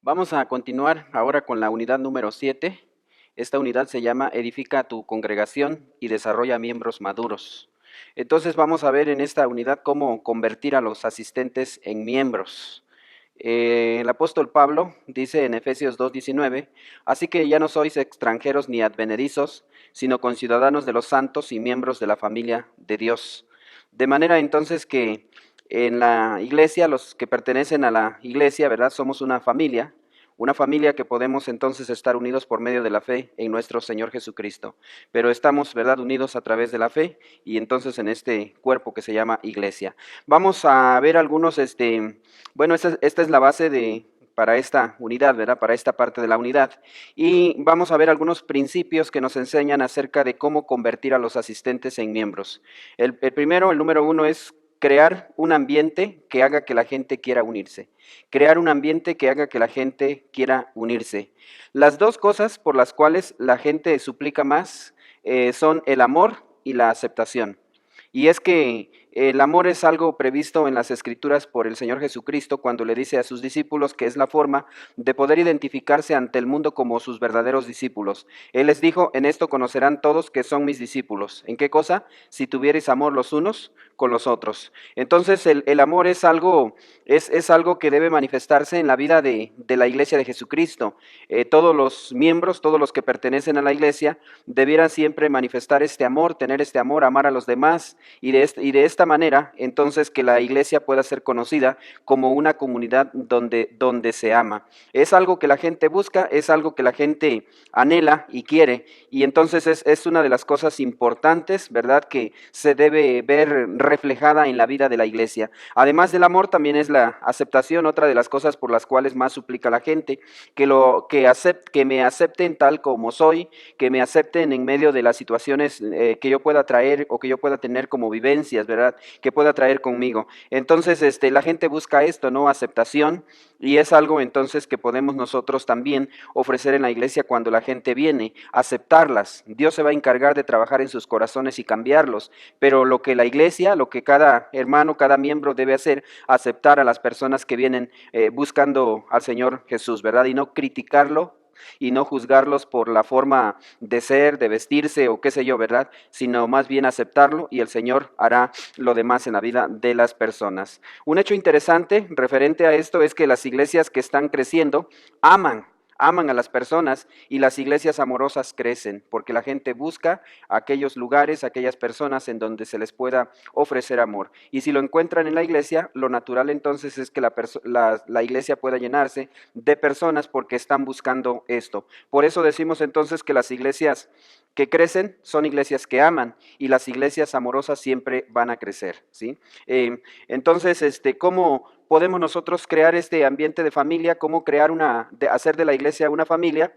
Vamos a continuar ahora con la unidad número 7. Esta unidad se llama Edifica tu congregación y desarrolla miembros maduros. Entonces vamos a ver en esta unidad cómo convertir a los asistentes en miembros. El apóstol Pablo dice en Efesios 2:19, así que ya no sois extranjeros ni advenedizos, sino conciudadanos de los santos y miembros de la familia de Dios. De manera entonces que en la iglesia, los que pertenecen a la iglesia, ¿verdad? Somos una familia que podemos entonces estar unidos por medio de la fe en nuestro Señor Jesucristo. Pero estamos, ¿verdad?, unidos a través de la fe y entonces en este cuerpo que se llama iglesia. Vamos a ver algunos, bueno, esta es la base para esta unidad, ¿verdad? Para esta parte de la unidad. Y vamos a ver algunos principios que nos enseñan acerca de cómo convertir a los asistentes en miembros. El primero, el número uno, es crear un ambiente que haga que la gente quiera unirse. Crear un ambiente que haga que la gente quiera unirse. Las dos cosas por las cuales la gente suplica más son el amor y la aceptación. Y es que el amor es algo previsto en las Escrituras por el Señor Jesucristo cuando le dice a sus discípulos que es la forma de poder identificarse ante el mundo como sus verdaderos discípulos. Él les dijo, en esto conocerán todos que son mis discípulos. ¿En qué cosa? Si tuvierais amor los unos con los otros. Entonces el amor es algo que debe manifestarse en la vida de la iglesia de Jesucristo. Todos los miembros, todos los que pertenecen a la iglesia, debieran siempre manifestar este amor, tener este amor, amar a los demás, y de esta manera, entonces, que la iglesia pueda ser conocida como una comunidad donde se ama. Es algo que la gente busca, es algo que la gente anhela y quiere, y entonces es una de las cosas importantes, ¿verdad?, que se debe ver reflejada en la vida de la iglesia. Además del amor, también es la aceptación, otra de las cosas por las cuales más suplica la gente, que me acepten tal como soy, que me acepten en medio de las situaciones que yo pueda traer o que yo pueda tener como vivencias, ¿verdad? Que pueda traer conmigo. Entonces, la gente busca esto, ¿no? Aceptación, y es algo entonces que podemos nosotros también ofrecer en la iglesia cuando la gente viene, aceptarlas. Dios se va a encargar de trabajar en sus corazones y cambiarlos, pero lo que la iglesia, lo que cada hermano, cada miembro debe hacer, aceptar a las personas que vienen buscando al Señor Jesús, ¿verdad? Y no criticarlo y no juzgarlos por la forma de ser, de vestirse o qué sé yo, ¿verdad? Sino más bien aceptarlo y el Señor hará lo demás en la vida de las personas. Un hecho interesante referente a esto es que las iglesias que están creciendo aman a las personas, y las iglesias amorosas crecen porque la gente busca aquellos lugares, aquellas personas en donde se les pueda ofrecer amor. Y si lo encuentran en la iglesia, lo natural entonces es que la iglesia pueda llenarse de personas porque están buscando esto. Por eso decimos entonces que las iglesias que crecen son iglesias que aman, y las iglesias amorosas siempre van a crecer, ¿sí? Entonces, ¿cómo podemos nosotros crear este ambiente de familia? ¿Cómo hacer de la iglesia una familia?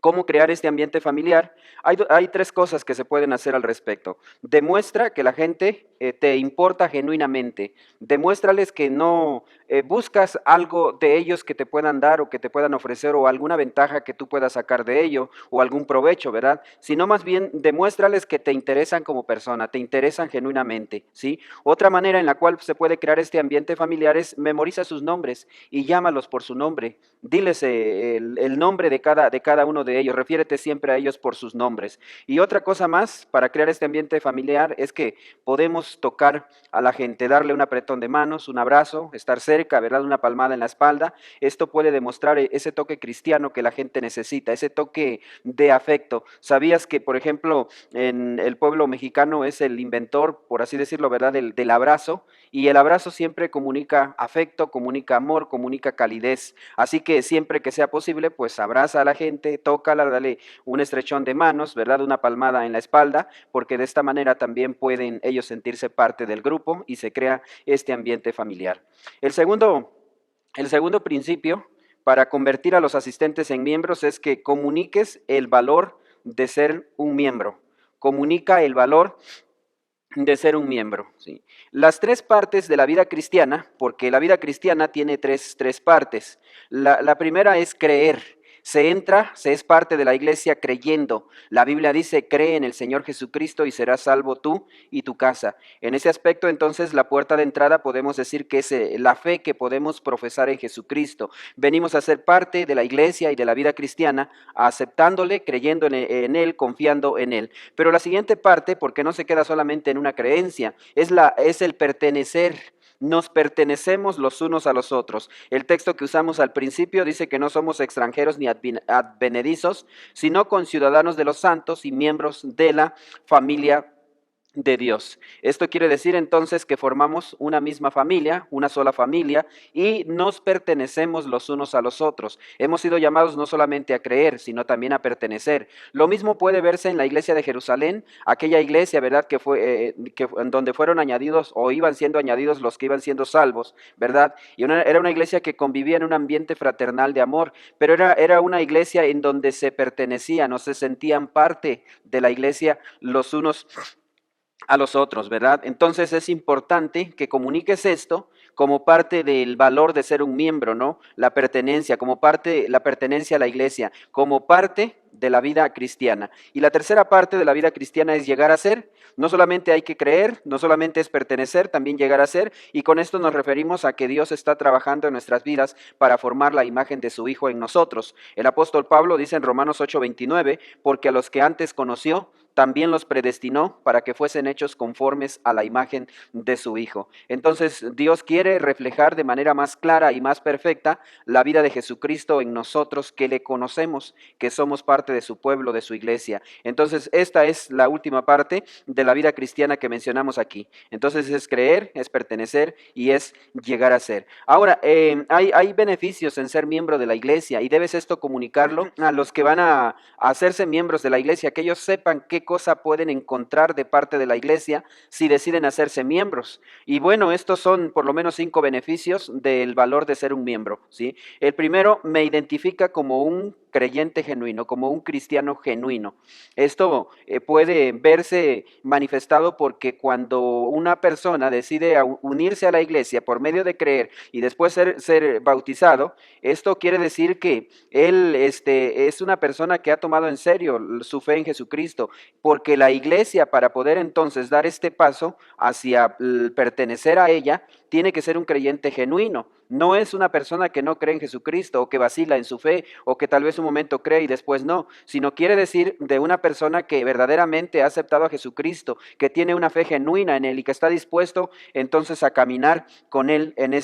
¿Cómo crear este ambiente familiar? Hay tres cosas que se pueden hacer al respecto. Demuestra que la gente te importa genuinamente. Demuéstrales que no buscas algo de ellos que te puedan dar o que te puedan ofrecer, o alguna ventaja que tú puedas sacar de ello, o algún provecho, ¿verdad? Sino más bien demuéstrales que te interesan como persona, te interesan genuinamente, ¿sí? Otra manera en la cual se puede crear este ambiente familiar es memoriza sus nombres y llámalos por su nombre. Diles el nombre de cada uno de ellos, refiérete siempre a ellos por sus nombres. Y otra cosa más para crear este ambiente familiar es que podemos tocar a la gente, darle un apretón de manos, un abrazo, estar cerca, ¿verdad? Una palmada en la espalda. Esto puede demostrar ese toque cristiano que la gente necesita, ese toque de afecto. ¿Sabías que, por ejemplo, en el pueblo mexicano es el inventor, por así decirlo, ¿verdad?, del abrazo? Y el abrazo siempre comunica afecto, comunica amor, comunica calidez. Así que siempre que sea posible, pues abraza a la gente, tócala, dale un estrechón de manos, ¿verdad? Una palmada en la espalda, porque de esta manera también pueden ellos sentirse parte del grupo y se crea este ambiente familiar. El segundo, el segundo principio para convertir a los asistentes en miembros es que comuniques el valor de ser un miembro. Comunica el valor de ser un miembro, ¿sí? Las tres partes de la vida cristiana, porque la vida cristiana tiene tres partes. La primera es creer. Se entra, se es parte de la iglesia creyendo. La Biblia dice, cree en el Señor Jesucristo y serás salvo tú y tu casa. En ese aspecto, entonces, la puerta de entrada podemos decir que es la fe que podemos profesar en Jesucristo. Venimos a ser parte de la iglesia y de la vida cristiana, aceptándole, creyendo en Él, confiando en Él. Pero la siguiente parte, porque no se queda solamente en una creencia, es el pertenecer. Nos pertenecemos los unos a los otros. El texto que usamos al principio dice que no somos extranjeros ni advenedizos, sino conciudadanos de los santos y miembros de la familia de Dios. Esto quiere decir entonces que formamos una misma familia, una sola familia, y nos pertenecemos los unos a los otros. Hemos sido llamados no solamente a creer, sino también a pertenecer. Lo mismo puede verse en la iglesia de Jerusalén, aquella iglesia, ¿verdad?, en donde fueron añadidos o iban siendo añadidos los que iban siendo salvos, ¿verdad? Y era una iglesia que convivía en un ambiente fraternal de amor, pero era una iglesia en donde se pertenecían o se sentían parte de la iglesia los unos a los otros, ¿verdad? Entonces es importante que comuniques esto como parte del valor de ser un miembro, ¿no? La pertenencia, como parte, la pertenencia a la iglesia, como parte de la vida cristiana. Y la tercera parte de la vida cristiana es llegar a ser. No solamente hay que creer, no solamente es pertenecer, también llegar a ser. Y con esto nos referimos a que Dios está trabajando en nuestras vidas para formar la imagen de su Hijo en nosotros. El apóstol Pablo dice en Romanos 8:29, porque a los que antes conoció, también los predestinó para que fuesen hechos conformes a la imagen de su Hijo. Entonces Dios quiere reflejar de manera más clara y más perfecta la vida de Jesucristo en nosotros, que le conocemos, que somos parte de su pueblo, de su iglesia. Entonces esta es la última parte de la vida cristiana que mencionamos aquí. Entonces es creer, es pertenecer y es llegar a ser. Ahora, hay beneficios en ser miembro de la iglesia y debes esto comunicarlo a los que van a hacerse miembros de la iglesia, que ellos sepan qué cosa pueden encontrar de parte de la iglesia si deciden hacerse miembros. Y bueno, estos son por lo menos 5 beneficios del valor de ser un miembro, ¿sí? El primero, me identifica como un creyente genuino, como un cristiano genuino. Esto puede verse manifestado porque cuando una persona decide unirse a la iglesia por medio de creer y después ser bautizado, esto quiere decir que él es una persona que ha tomado en serio su fe en Jesucristo, porque la iglesia, para poder entonces dar este paso hacia pertenecer a ella, tiene que ser un creyente genuino. No es una persona que no cree en Jesucristo o que vacila en su fe o que tal vez un momento cree y después no, sino quiere decir de una persona que verdaderamente ha aceptado a Jesucristo, que tiene una fe genuina en Él y que está dispuesto entonces a caminar con Él en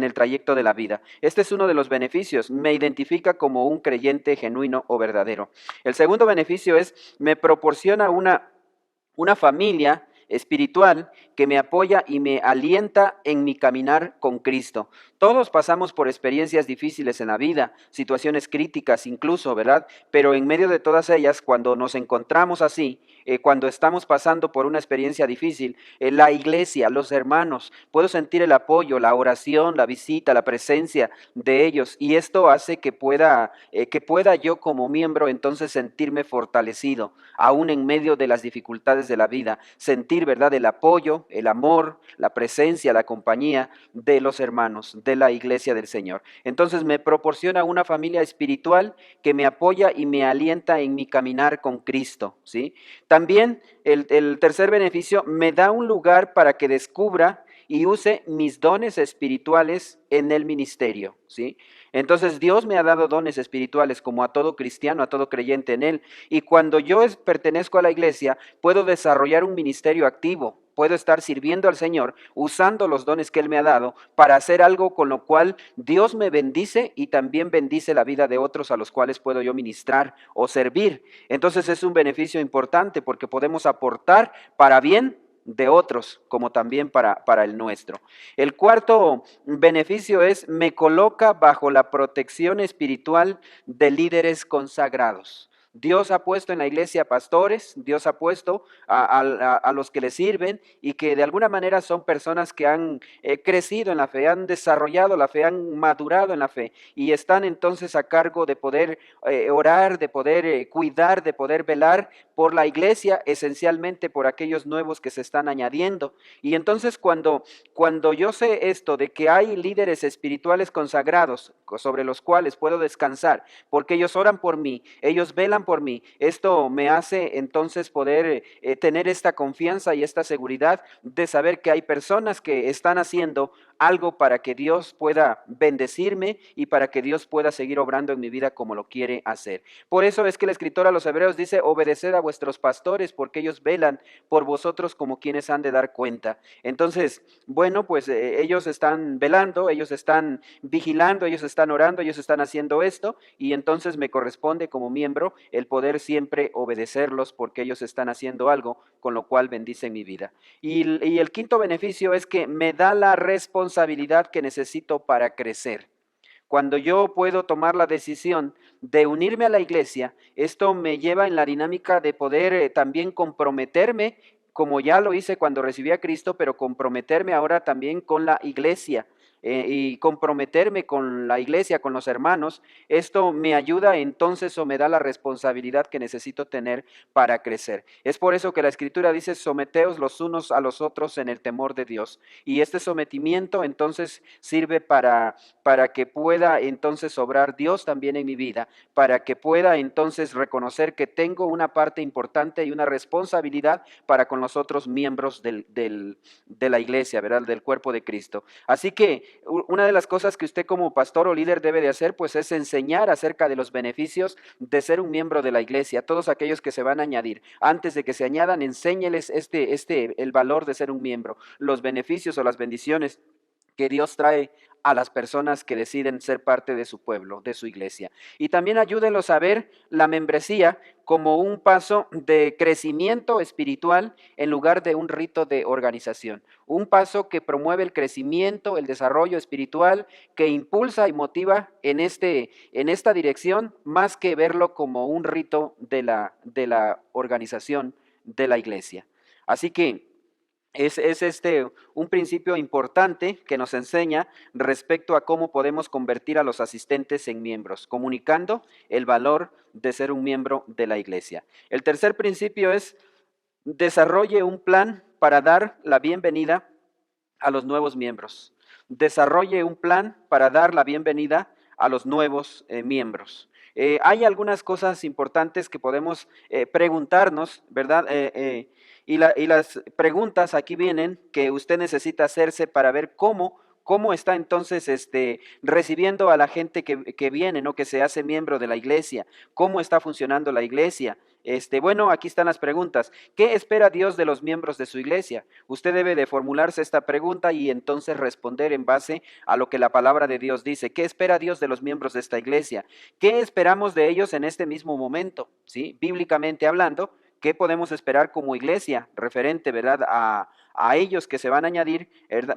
el trayecto de la vida. Este es uno de los beneficios, me identifica como un creyente genuino o verdadero. El segundo beneficio es, me proporciona una familia espiritual que me apoya y me alienta en mi caminar con Cristo. Todos pasamos por experiencias difíciles en la vida, situaciones críticas incluso, ¿verdad? Pero en medio de todas ellas, cuando nos encontramos así, cuando estamos pasando por una experiencia difícil, la iglesia, los hermanos, puedo sentir el apoyo, la oración, la visita, la presencia de ellos, y esto hace que pueda yo como miembro entonces sentirme fortalecido, aún en medio de las dificultades de la vida, sentir, ¿verdad?, el apoyo, el amor, la presencia, la compañía de los hermanos, de la iglesia del Señor. Entonces me proporciona una familia espiritual que me apoya y me alienta en mi caminar con Cristo, ¿sí? También el tercer beneficio, me da un lugar para que descubra y use mis dones espirituales en el ministerio, ¿sí? Entonces Dios me ha dado dones espirituales como a todo cristiano, a todo creyente en Él. Y cuando yo pertenezco a la iglesia, puedo desarrollar un ministerio activo. Puedo estar sirviendo al Señor usando los dones que Él me ha dado para hacer algo con lo cual Dios me bendice y también bendice la vida de otros a los cuales puedo yo ministrar o servir. Entonces es un beneficio importante porque podemos aportar para bien de otros como también para el nuestro. El cuarto beneficio es, me coloca bajo la protección espiritual de líderes consagrados. Dios ha puesto en la iglesia pastores, Dios ha puesto a los que le sirven y que de alguna manera son personas que han crecido en la fe, han desarrollado la fe, han madurado en la fe y están entonces a cargo de poder orar, de poder cuidar, de poder velar por la iglesia, esencialmente por aquellos nuevos que se están añadiendo. Y entonces cuando yo sé esto de que hay líderes espirituales consagrados sobre los cuales puedo descansar, porque ellos oran por mí, ellos velan por mí, esto me hace entonces poder tener esta confianza y esta seguridad de saber que hay personas que están haciendo algo para que Dios pueda bendecirme y para que Dios pueda seguir obrando en mi vida como lo quiere hacer. Por eso es que el escritor a los Hebreos dice: obedeced a vuestros pastores, porque ellos velan por vosotros como quienes han de dar cuenta. Entonces, bueno, pues ellos están velando, ellos están vigilando, ellos están orando, ellos están haciendo esto, y entonces me corresponde como miembro el poder siempre obedecerlos, porque ellos están haciendo algo con lo cual bendicen mi vida. Y el quinto beneficio es que me da la responsabilidad que necesito para crecer. Cuando yo puedo tomar la decisión de unirme a la iglesia, esto me lleva en la dinámica de poder también comprometerme, como ya lo hice cuando recibí a Cristo, pero comprometerme ahora también con la iglesia. Y comprometerme con la iglesia, con los hermanos, esto me ayuda entonces o me da la responsabilidad que necesito tener para crecer. Es por eso que la Escritura dice: someteos los unos a los otros en el temor de Dios. Y este sometimiento entonces sirve para que pueda entonces obrar Dios también en mi vida, para que pueda entonces reconocer que tengo una parte importante y una responsabilidad para con los otros miembros de la iglesia, ¿verdad? Del cuerpo de Cristo. Así que una de las cosas que usted como pastor o líder debe de hacer, pues es enseñar acerca de los beneficios de ser un miembro de la iglesia. Todos aquellos que se van a añadir, antes de que se añadan, enséñeles el valor de ser un miembro, los beneficios o las bendiciones que Dios trae a las personas que deciden ser parte de su pueblo, de su iglesia. Y también ayúdenlos a ver la membresía como un paso de crecimiento espiritual en lugar de un rito de organización. Un paso que promueve el crecimiento, el desarrollo espiritual, que impulsa y motiva en esta dirección, más que verlo como un rito de la organización de la iglesia. Así que es un principio importante que nos enseña respecto a cómo podemos convertir a los asistentes en miembros, comunicando el valor de ser un miembro de la iglesia. El tercer principio es: desarrolle un plan para dar la bienvenida a los nuevos miembros. Desarrolle un plan para dar la bienvenida a los nuevos miembros. Hay algunas cosas importantes que podemos preguntarnos, ¿verdad? Y las preguntas aquí vienen que usted necesita hacerse para ver cómo está entonces recibiendo a la gente que viene, ¿no? Que se hace miembro de la iglesia. ¿Cómo está funcionando la iglesia? Bueno, aquí están las preguntas. ¿Qué espera Dios de los miembros de su iglesia? Usted debe de formularse esta pregunta y entonces responder en base a lo que la palabra de Dios dice. ¿Qué espera Dios de los miembros de esta iglesia? ¿Qué esperamos de ellos en este mismo momento? ¿Sí? Bíblicamente hablando, ¿qué podemos esperar como iglesia referente, verdad, a ellos que se van a añadir,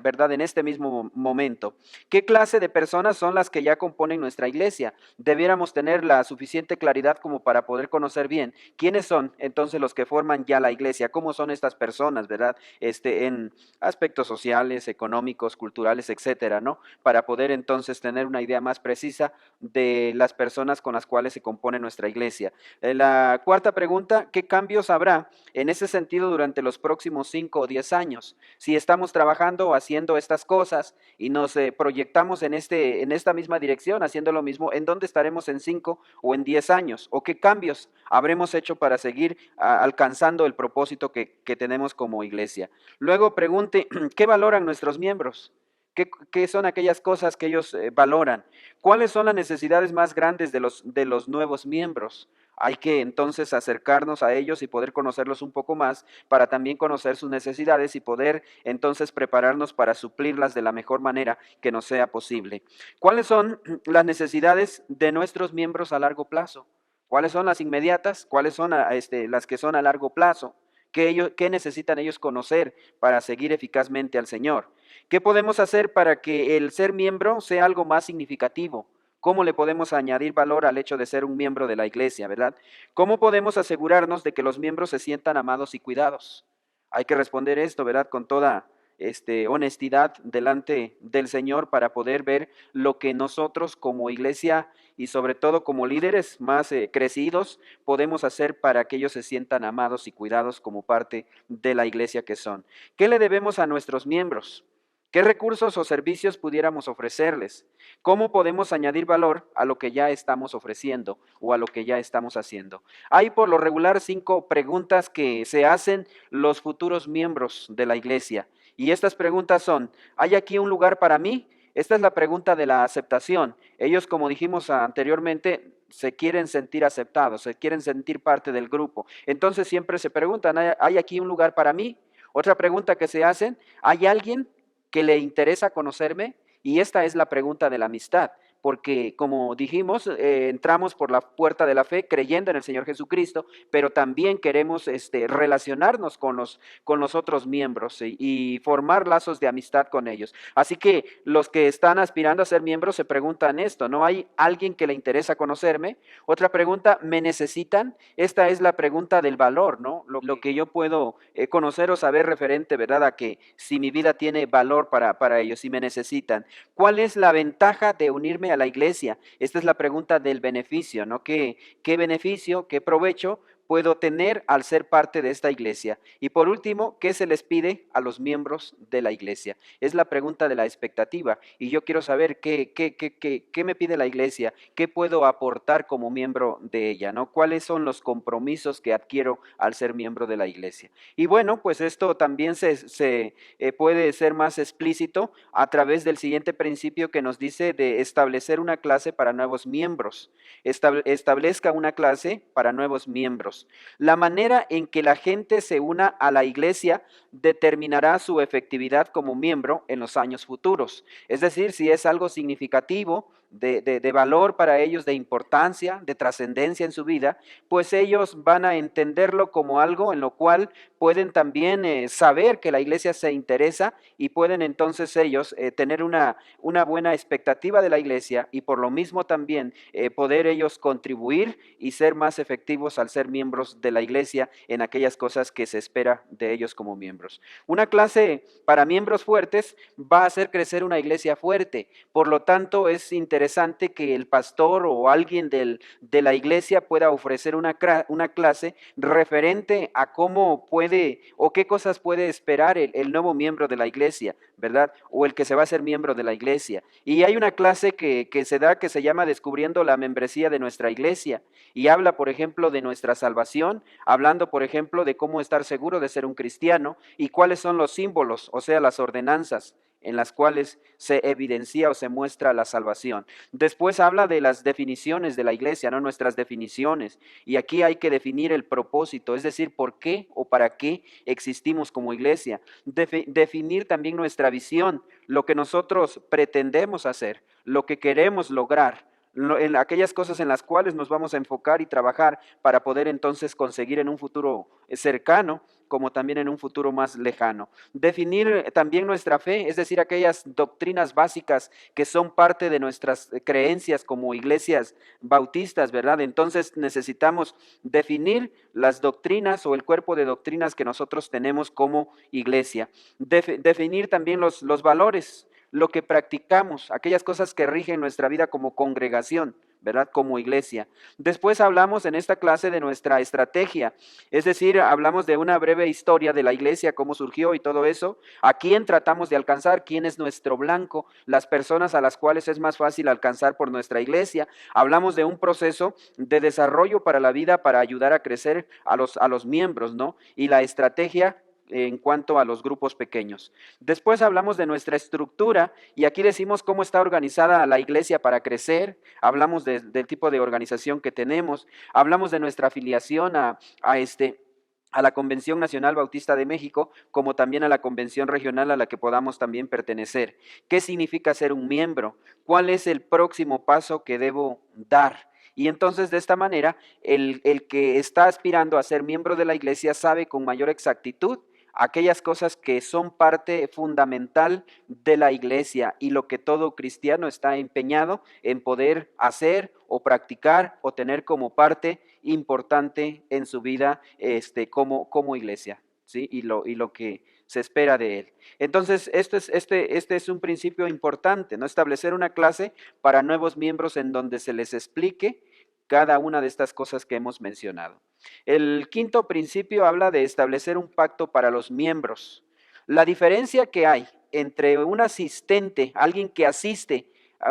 verdad, en este mismo momento? ¿Qué clase de personas son las que ya componen nuestra iglesia? Debiéramos tener la suficiente claridad como para poder conocer bien quiénes son entonces los que forman ya la iglesia, cómo son estas personas, verdad, en aspectos sociales, económicos, culturales, etcétera, ¿no? Para poder entonces tener una idea más precisa de las personas con las cuales se compone nuestra iglesia. La cuarta pregunta: ¿qué cambios habrá en ese sentido durante los próximos 5 o 10 años? Si estamos trabajando o haciendo estas cosas y nos proyectamos en esta misma dirección, haciendo lo mismo, ¿en dónde estaremos en 5 o en 10 años? ¿O qué cambios habremos hecho para seguir alcanzando el propósito que tenemos como iglesia? Luego pregunte: ¿qué valoran nuestros miembros? ¿Qué son aquellas cosas que ellos valoran? ¿Cuáles son las necesidades más grandes de los nuevos miembros? Hay que entonces acercarnos a ellos y poder conocerlos un poco más para también conocer sus necesidades y poder entonces prepararnos para suplirlas de la mejor manera que nos sea posible. ¿Cuáles son las necesidades de nuestros miembros a largo plazo? ¿Cuáles son las inmediatas? ¿Cuáles son las que son a largo plazo? ¿Qué necesitan ellos conocer para seguir eficazmente al Señor? ¿Qué podemos hacer para que el ser miembro sea algo más significativo? ¿Cómo le podemos añadir valor al hecho de ser un miembro de la iglesia, verdad? ¿Cómo podemos asegurarnos de que los miembros se sientan amados y cuidados? Hay que responder esto, ¿verdad? Con toda honestidad delante del Señor para poder ver lo que nosotros como iglesia y sobre todo como líderes más crecidos podemos hacer para que ellos se sientan amados y cuidados como parte de la iglesia que son. ¿Qué le debemos a nuestros miembros? ¿Qué recursos o servicios pudiéramos ofrecerles? ¿Cómo podemos añadir valor a lo que ya estamos ofreciendo o a lo que ya estamos haciendo? Hay por lo regular 5 preguntas que se hacen los futuros miembros de la iglesia. Y estas preguntas son, ¿hay aquí un lugar para mí? Esta es la pregunta de la aceptación. Ellos, como dijimos anteriormente, se quieren sentir aceptados, se quieren sentir parte del grupo. Entonces siempre se preguntan, ¿hay aquí un lugar para mí? Otra pregunta que se hacen, ¿hay alguien que le interesa conocerme? Y esta es la pregunta de la amistad, porque como dijimos, entramos por la puerta de la fe creyendo en el Señor Jesucristo, pero también queremos relacionarnos con los otros miembros y formar lazos de amistad con ellos. Así que los que están aspirando a ser miembros se preguntan esto, ¿no hay alguien que le interesa conocerme? Otra pregunta, ¿me necesitan? Esta es la pregunta del valor, ¿no? Lo que yo puedo conocer o saber referente, ¿verdad? A que si mi vida tiene valor para ellos, si me necesitan. ¿Cuál es la ventaja de unirme a la iglesia? Esta es la pregunta del beneficio, ¿no? ¿Qué beneficio, qué provecho puedo tener al ser parte de esta iglesia? Y por último, ¿qué se les pide a los miembros de la iglesia? Es la pregunta de la expectativa. Y yo quiero saber qué me pide la iglesia, qué puedo aportar como miembro de ella, ¿no? ¿Cuáles son los compromisos que adquiero al ser miembro de la iglesia? Y bueno, pues esto también se puede ser más explícito a través del siguiente principio que nos dice de establecer una clase para nuevos miembros. Establezca una clase para nuevos miembros. La manera en que la gente se una a la iglesia determinará su efectividad como miembro en los años futuros. Es decir, si es algo significativo, de valor para ellos, de importancia, de trascendencia en su vida, pues ellos van a entenderlo como algo en lo cual pueden también saber que la iglesia se interesa y pueden entonces ellos tener una buena expectativa de la iglesia y por lo mismo también poder ellos contribuir y ser más efectivos al ser miembros de la iglesia en aquellas cosas que se espera de ellos como miembros. Una clase para miembros fuertes va a hacer crecer una iglesia fuerte, por lo tanto es interesante que el pastor o alguien de la iglesia pueda ofrecer una clase referente a cómo puede o qué cosas puede esperar el nuevo miembro de la iglesia, ¿verdad? O el que se va a ser miembro de la iglesia. Y hay una clase que se da que se llama Descubriendo la membresía de nuestra iglesia y habla, por ejemplo, de nuestra salvación, hablando, por ejemplo, de cómo estar seguro de ser un cristiano y cuáles son los símbolos, o sea, las ordenanzas en las cuales se evidencia o se muestra la salvación. Después habla de las definiciones de la iglesia, no nuestras definiciones. Y aquí hay que definir el propósito, es decir, por qué o para qué existimos como iglesia. Definir también nuestra visión, lo que nosotros pretendemos hacer, lo que queremos lograr, en aquellas cosas en las cuales nos vamos a enfocar y trabajar para poder entonces conseguir en un futuro cercano como también en un futuro más lejano. Definir también nuestra fe, es decir, aquellas doctrinas básicas que son parte de nuestras creencias como iglesias bautistas, ¿verdad? Entonces necesitamos definir las doctrinas o el cuerpo de doctrinas que nosotros tenemos como iglesia. Definir también los valores, lo que practicamos, aquellas cosas que rigen nuestra vida como congregación, ¿verdad? Como iglesia. Después hablamos en esta clase de nuestra estrategia, es decir, hablamos de una breve historia de la iglesia, cómo surgió y todo eso, a quién tratamos de alcanzar, quién es nuestro blanco, las personas a las cuales es más fácil alcanzar por nuestra iglesia. Hablamos de un proceso de desarrollo para la vida para ayudar a crecer a los miembros, ¿no? Y la estrategia en cuanto a los grupos pequeños. Después hablamos de nuestra estructura y aquí decimos cómo está organizada la iglesia para crecer, hablamos del tipo de organización que tenemos, hablamos de nuestra afiliación a la Convención Nacional Bautista de México, como también a la convención regional a la que podamos también pertenecer. ¿Qué significa ser un miembro? ¿Cuál es el próximo paso que debo dar? Y entonces de esta manera, el que está aspirando a ser miembro de la iglesia sabe con mayor exactitud aquellas cosas que son parte fundamental de la iglesia y lo que todo cristiano está empeñado en poder hacer o practicar o tener como parte importante en su vida como iglesia, ¿sí? Y lo que se espera de él. Entonces, este es un principio importante, ¿no? Establecer una clase para nuevos miembros en donde se les explique cada una de estas cosas que hemos mencionado. El quinto principio habla de establecer un pacto para los miembros. La diferencia que hay entre un asistente, alguien que asiste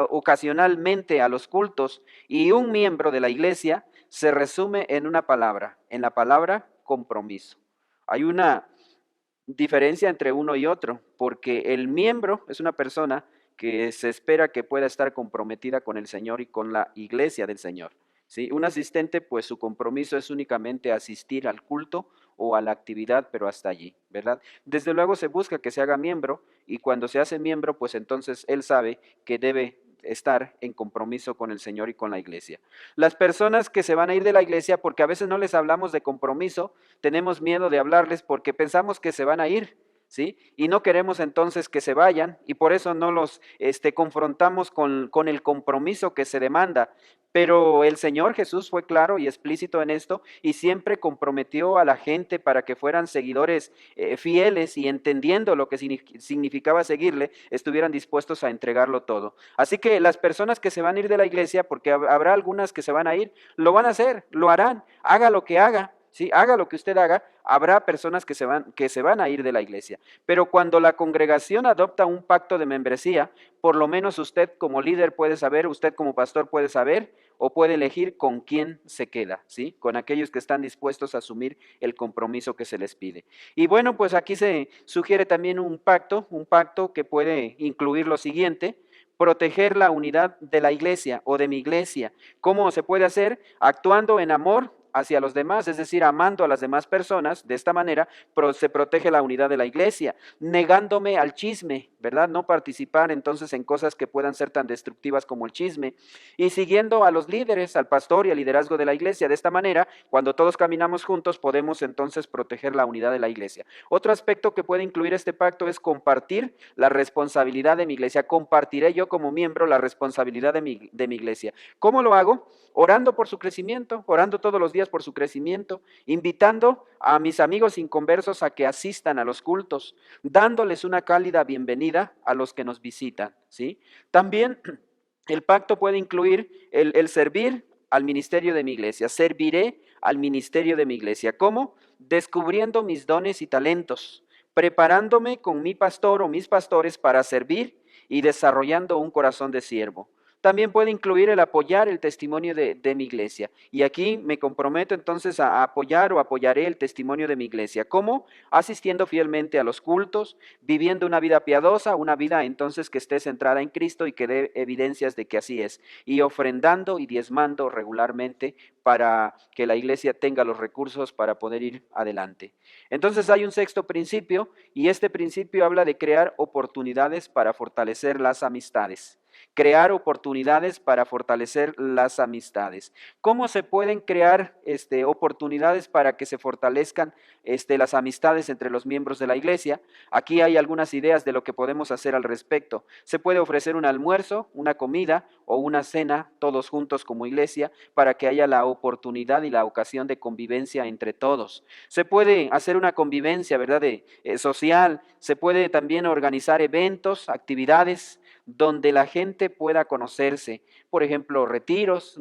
ocasionalmente a los cultos, y un miembro de la iglesia, se resume en una palabra, en la palabra compromiso. Hay una diferencia entre uno y otro, porque el miembro es una persona que se espera que pueda estar comprometida con el Señor y con la iglesia del Señor. ¿Sí? Un asistente, pues su compromiso es únicamente asistir al culto o a la actividad, pero hasta allí, ¿verdad? Desde luego se busca que se haga miembro y cuando se hace miembro, pues entonces él sabe que debe estar en compromiso con el Señor y con la iglesia. Las personas que se van a ir de la iglesia, porque a veces no les hablamos de compromiso, tenemos miedo de hablarles porque pensamos que se van a ir, ¿sí? Y no queremos entonces que se vayan y por eso no los confrontamos con el compromiso que se demanda. Pero el Señor Jesús fue claro y explícito en esto y siempre comprometió a la gente para que fueran seguidores fieles y entendiendo lo que significaba seguirle, estuvieran dispuestos a entregarlo todo. Así que las personas que se van a ir de la iglesia, porque habrá algunas que se van a ir, lo van a hacer, lo harán, haga lo que haga. ¿Sí? Haga lo que usted haga, habrá personas que se van a ir de la iglesia. Pero cuando la congregación adopta un pacto de membresía, por lo menos usted como líder puede saber, usted como pastor puede saber o puede elegir con quién se queda, ¿sí? Con aquellos que están dispuestos a asumir el compromiso que se les pide. Y bueno, pues aquí se sugiere también un pacto que puede incluir lo siguiente: proteger la unidad de la iglesia o de mi iglesia. ¿Cómo se puede hacer? Actuando en amor hacia los demás, es decir, amando a las demás personas. De esta manera se protege la unidad de la iglesia, negándome al chisme, ¿verdad? No participar entonces en cosas que puedan ser tan destructivas como el chisme, y siguiendo a los líderes, al pastor y al liderazgo de la iglesia. De esta manera, cuando todos caminamos juntos, podemos entonces proteger la unidad de la iglesia. Otro aspecto que puede incluir este pacto es compartir la responsabilidad de mi iglesia. Compartiré yo como miembro la responsabilidad de mi iglesia. ¿Cómo lo hago? Orando por su crecimiento, orando todos los días por su crecimiento, invitando a mis amigos inconversos a que asistan a los cultos, dándoles una cálida bienvenida a los que nos visitan, ¿sí? También el pacto puede incluir el servir al ministerio de mi iglesia. Serviré al ministerio de mi iglesia. ¿Cómo? Descubriendo mis dones y talentos, preparándome con mi pastor o mis pastores para servir y desarrollando un corazón de siervo. También puede incluir el apoyar el testimonio de mi iglesia. Y aquí me comprometo entonces a apoyar o apoyaré el testimonio de mi iglesia. ¿Cómo? Asistiendo fielmente a los cultos, viviendo una vida piadosa, una vida entonces que esté centrada en Cristo y que dé evidencias de que así es. Y ofrendando y diezmando regularmente para que la iglesia tenga los recursos para poder ir adelante. Entonces hay un sexto principio y este principio habla de crear oportunidades para fortalecer las amistades. Crear oportunidades para fortalecer las amistades. ¿Cómo se pueden crear oportunidades para que se fortalezcan las amistades entre los miembros de la iglesia? Aquí hay algunas ideas de lo que podemos hacer al respecto. Se puede ofrecer un almuerzo, una comida o una cena todos juntos como iglesia para que haya la oportunidad y la ocasión de convivencia entre todos. Se puede hacer una convivencia, ¿verdad?, social. Se puede también organizar eventos, actividades donde la gente pueda conocerse. Por ejemplo, retiros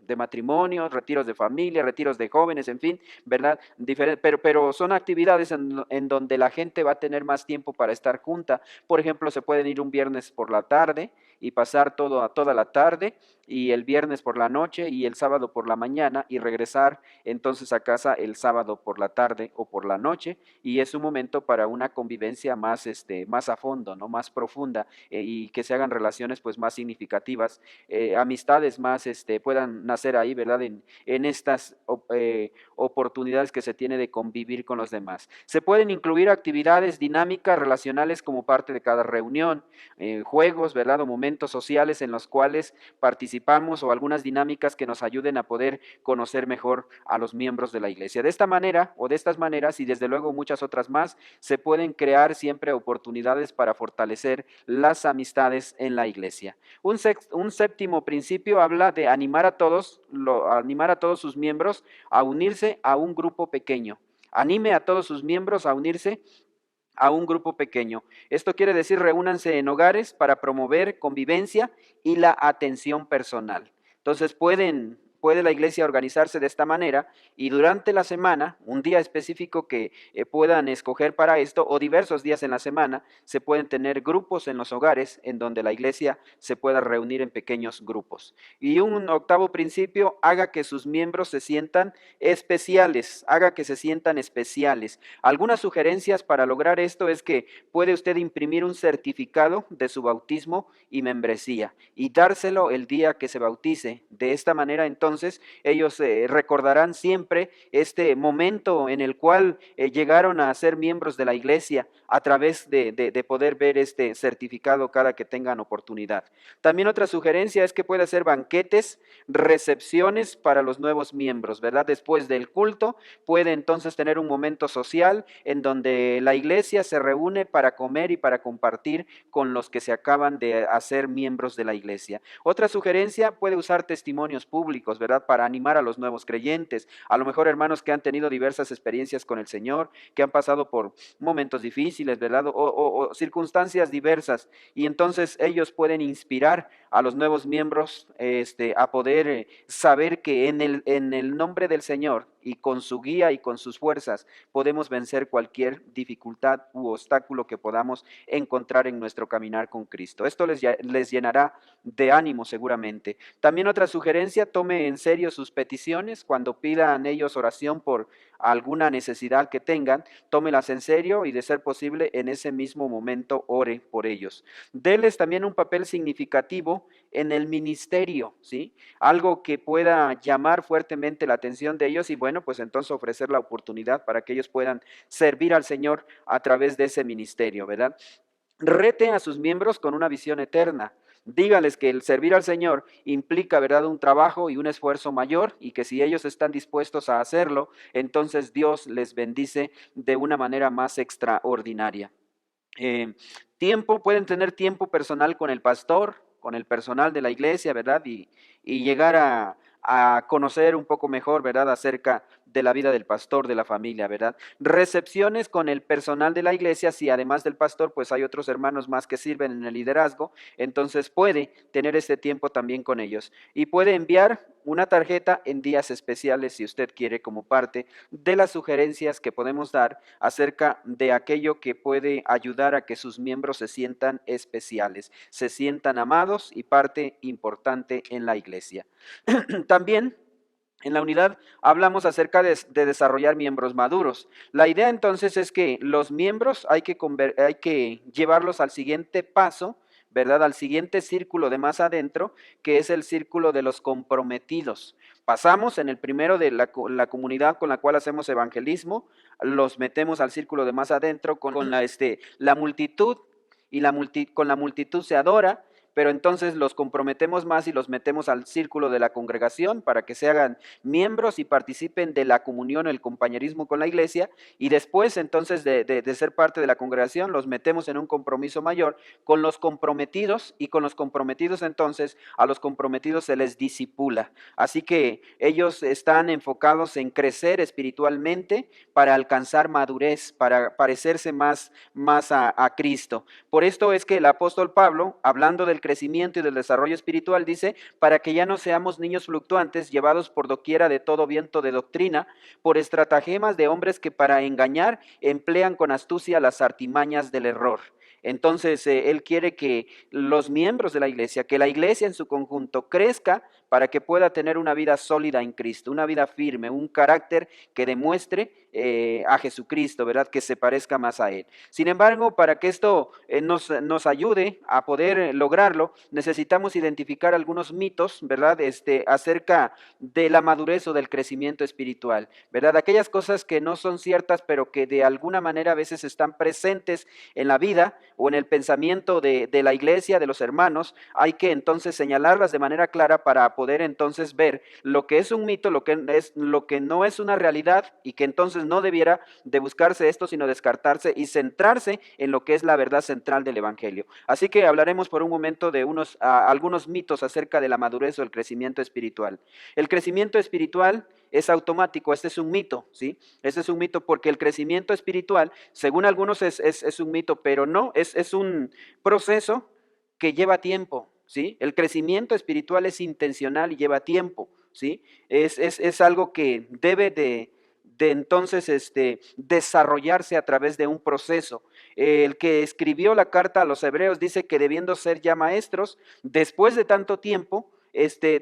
de matrimonio, retiros de familia, retiros de jóvenes, en fin, ¿verdad? Pero son actividades en donde la gente va a tener más tiempo para estar junta. Por ejemplo, se pueden ir un viernes por la tarde y pasar toda la tarde, y el viernes por la noche y el sábado por la mañana, y regresar entonces a casa el sábado por la tarde o por la noche, y es un momento para una convivencia más a fondo, ¿no? Más profunda, y que se hagan relaciones pues más significativas, amistades más puedan nacer ahí, ¿verdad? En estas oportunidades que se tiene de convivir con los demás. Se pueden incluir actividades dinámicas relacionales como parte de cada reunión, juegos, ¿verdad?, o momentos sociales en los cuales participamos, o algunas dinámicas que nos ayuden a poder conocer mejor a los miembros de la iglesia. De esta manera o de estas maneras, y desde luego muchas otras más, se pueden crear siempre oportunidades para fortalecer las amistades en la iglesia. Un séptimo principio habla de animar a todos sus miembros a unirse a un grupo pequeño. Anime a todos sus miembros a unirse a un grupo pequeño. Esto quiere decir reúnanse en hogares para promover convivencia y la atención personal. Entonces puede la iglesia organizarse de esta manera y durante la semana, un día específico que puedan escoger para esto o diversos días en la semana, se pueden tener grupos en los hogares en donde la iglesia se pueda reunir en pequeños grupos. Y un octavo principio, haga que sus miembros se sientan especiales, haga que se sientan especiales. Algunas sugerencias para lograr esto es que puede usted imprimir un certificado de su bautismo y membresía y dárselo el día que se bautice. De esta manera entonces ellos recordarán siempre este momento en el cual llegaron a ser miembros de la iglesia a través de poder ver este certificado cada que tengan oportunidad. También otra sugerencia es que puede hacer banquetes, recepciones para los nuevos miembros, ¿verdad? Después del culto puede entonces tener un momento social en donde la iglesia se reúne para comer y para compartir con los que se acaban de hacer miembros de la iglesia. Otra sugerencia, puede usar testimonios públicos, ¿verdad? Para animar a los nuevos creyentes, a lo mejor hermanos que han tenido diversas experiencias con el Señor, que han pasado por momentos difíciles, ¿verdad? O circunstancias diversas, y entonces ellos pueden inspirar a los nuevos miembros a poder saber que en el nombre del Señor y con su guía y con sus fuerzas podemos vencer cualquier dificultad u obstáculo que podamos encontrar en nuestro caminar con Cristo. Esto les llenará de ánimo seguramente. También otra sugerencia, tome en serio sus peticiones cuando pidan ellos oración por alguna necesidad que tengan, tómelas en serio y de ser posible en ese mismo momento ore por ellos. Deles también un papel significativo en el ministerio, ¿sí? Algo que pueda llamar fuertemente la atención de ellos y bueno, pues entonces ofrecer la oportunidad para que ellos puedan servir al Señor a través de ese ministerio, ¿verdad? Rete a sus miembros con una visión eterna. Dígales que el servir al Señor implica, ¿verdad?, un trabajo y un esfuerzo mayor y que si ellos están dispuestos a hacerlo, entonces Dios les bendice de una manera más extraordinaria. Eh, pueden tener tiempo personal con el pastor, con el personal de la iglesia, ¿verdad? Y llegar a conocer un poco mejor, ¿verdad? Acerca de la vida del pastor, de la familia, ¿verdad? Recepciones con el personal de la iglesia, si además del pastor, pues hay otros hermanos más que sirven en el liderazgo, entonces puede tener este tiempo también con ellos. Y puede enviar una tarjeta en días especiales, si usted quiere, como parte de las sugerencias que podemos dar acerca de aquello que puede ayudar a que sus miembros se sientan especiales, se sientan amados y parte importante en la iglesia. También en la unidad hablamos acerca de desarrollar miembros maduros. La idea entonces es que los miembros hay que llevarlos al siguiente paso, ¿verdad? Al siguiente círculo de más adentro, que es el círculo de los comprometidos. Pasamos en el primero de la comunidad con la cual hacemos evangelismo, los metemos al círculo de más adentro con la multitud, y con la multitud se adora, pero entonces los comprometemos más y los metemos al círculo de la congregación para que se hagan miembros y participen de la comunión, el compañerismo con la iglesia, y después entonces de ser parte de la congregación los metemos en un compromiso mayor con los comprometidos, y con los comprometidos entonces a los comprometidos se les disipula. Así que ellos están enfocados en crecer espiritualmente para alcanzar madurez, para parecerse más a Cristo. Por esto es que el apóstol Pablo, hablando del crecimiento y del desarrollo espiritual, dice, para que ya no seamos niños fluctuantes, llevados por doquiera de todo viento de doctrina, por estratagemas de hombres que para engañar emplean con astucia las artimañas del error. Entonces, él quiere que los miembros de la iglesia, que la iglesia en su conjunto crezca para que pueda tener una vida sólida en Cristo, una vida firme, un carácter que demuestre a Jesucristo, ¿verdad? Que se parezca más a Él. Sin embargo, para que esto nos ayude a poder lograrlo, necesitamos identificar algunos mitos, ¿verdad? Acerca de la madurez o del crecimiento espiritual, ¿verdad? Aquellas cosas que no son ciertas, pero que de alguna manera a veces están presentes en la vida o en el pensamiento de la iglesia, de los hermanos, hay que entonces señalarlas de manera clara para poder entonces ver lo que es un mito, lo que no es una realidad, y que entonces no debiera de buscarse esto, sino descartarse y centrarse en lo que es la verdad central del evangelio. Así que hablaremos por un momento de algunos mitos acerca de la madurez o el crecimiento espiritual. El crecimiento espiritual es automático. Este es un mito, ¿sí? Este es un mito porque el crecimiento espiritual, según algunos es un mito, pero no, es un proceso que lleva tiempo, ¿sí? El crecimiento espiritual es intencional y lleva tiempo, ¿sí? Es algo que debe de entonces desarrollarse a través de un proceso. El que escribió la carta a los hebreos dice que debiendo ser ya maestros, después de tanto tiempo,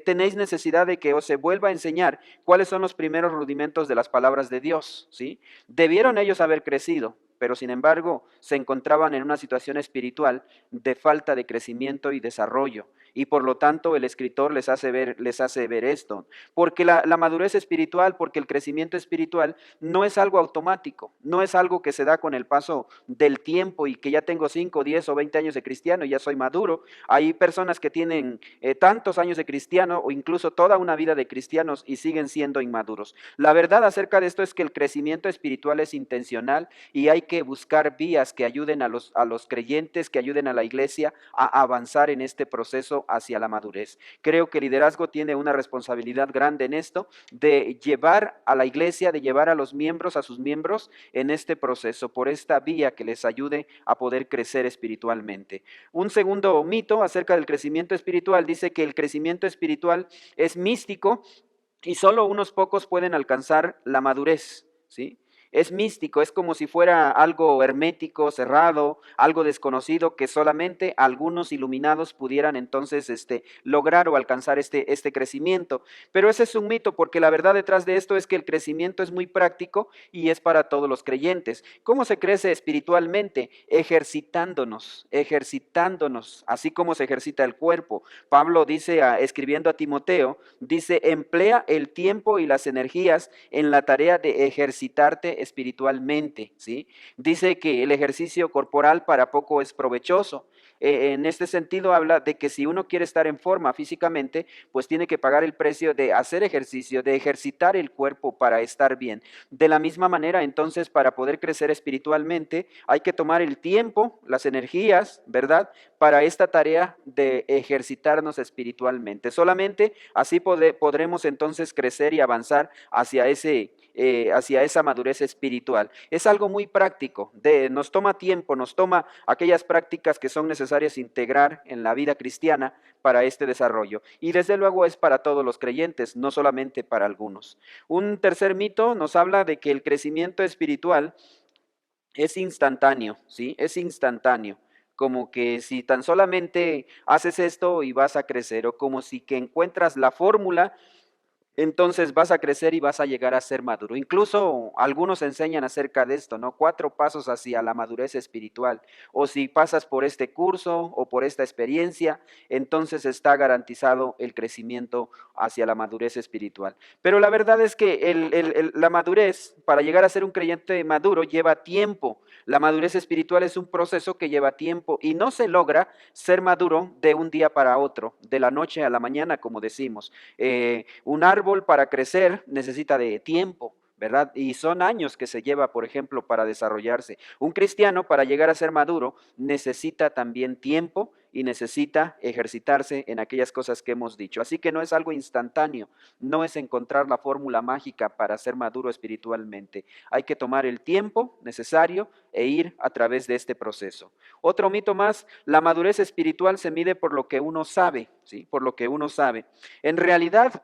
tenéis necesidad de que os se vuelva a enseñar cuáles son los primeros rudimentos de las palabras de Dios, ¿sí? Debieron ellos haber crecido, pero sin embargo se encontraban en una situación espiritual de falta de crecimiento y desarrollo. Y por lo tanto el escritor les hace ver esto. Porque la madurez espiritual, porque el crecimiento espiritual no es algo automático, no es algo que se da con el paso del tiempo y que ya tengo 5, 10 o 20 años de cristiano y ya soy maduro. Hay personas que tienen tantos años de cristiano o incluso toda una vida de cristianos y siguen siendo inmaduros. La verdad acerca de esto es que el crecimiento espiritual es intencional y hay que buscar vías que ayuden a los creyentes, que ayuden a la iglesia a avanzar en este proceso hacia la madurez. Creo que el liderazgo tiene una responsabilidad grande en esto, de llevar a la iglesia, de llevar a los miembros, a sus miembros, en este proceso, por esta vía que les ayude a poder crecer espiritualmente. Un segundo mito acerca del crecimiento espiritual dice que el crecimiento espiritual es místico y solo unos pocos pueden alcanzar la madurez, ¿sí? Es místico, es como si fuera algo hermético, cerrado, algo desconocido, que solamente algunos iluminados pudieran entonces lograr o alcanzar este crecimiento. Pero ese es un mito, porque la verdad detrás de esto es que el crecimiento es muy práctico y es para todos los creyentes. ¿Cómo se crece espiritualmente? Ejercitándonos, así como se ejercita el cuerpo. Pablo dice, escribiendo a Timoteo, dice, emplea el tiempo y las energías en la tarea de ejercitarte espiritualmente, ¿sí? Dice que el ejercicio corporal para poco es provechoso. En este sentido habla de que si uno quiere estar en forma físicamente, pues tiene que pagar el precio de hacer ejercicio, de ejercitar el cuerpo para estar bien. De la misma manera, entonces, para poder crecer espiritualmente, hay que tomar el tiempo, las energías, ¿verdad?, para esta tarea de ejercitarnos espiritualmente. Solamente así podremos entonces crecer y avanzar hacia esa madurez espiritual. Es algo muy práctico, nos toma tiempo, nos toma aquellas prácticas que son necesarias integrar en la vida cristiana para este desarrollo. Y desde luego es para todos los creyentes, no solamente para algunos. Un tercer mito nos habla de que el crecimiento espiritual es instantáneo, ¿sí? Es instantáneo. Como que si tan solamente haces esto y vas a crecer, o como si que encuentras la fórmula, entonces vas a crecer y vas a llegar a ser maduro. Incluso algunos enseñan acerca de esto, ¿no? 4 pasos hacia la madurez espiritual. O si pasas por este curso o por esta experiencia, entonces está garantizado el crecimiento hacia la madurez espiritual. Pero la verdad es que la madurez, para llegar a ser un creyente maduro, lleva tiempo. La madurez espiritual es un proceso que lleva tiempo y no se logra ser maduro de un día para otro, de la noche a la mañana, como decimos. Un árbol para crecer necesita de tiempo, ¿verdad? Y son años que se lleva, por ejemplo, para desarrollarse. Un cristiano, para llegar a ser maduro, necesita también tiempo y necesita ejercitarse en aquellas cosas que hemos dicho. Así que no es algo instantáneo, no es encontrar la fórmula mágica para ser maduro espiritualmente. Hay que tomar el tiempo necesario e ir a través de este proceso. Otro mito más, la madurez espiritual se mide por lo que uno sabe, ¿sí? Por lo que uno sabe. En realidad,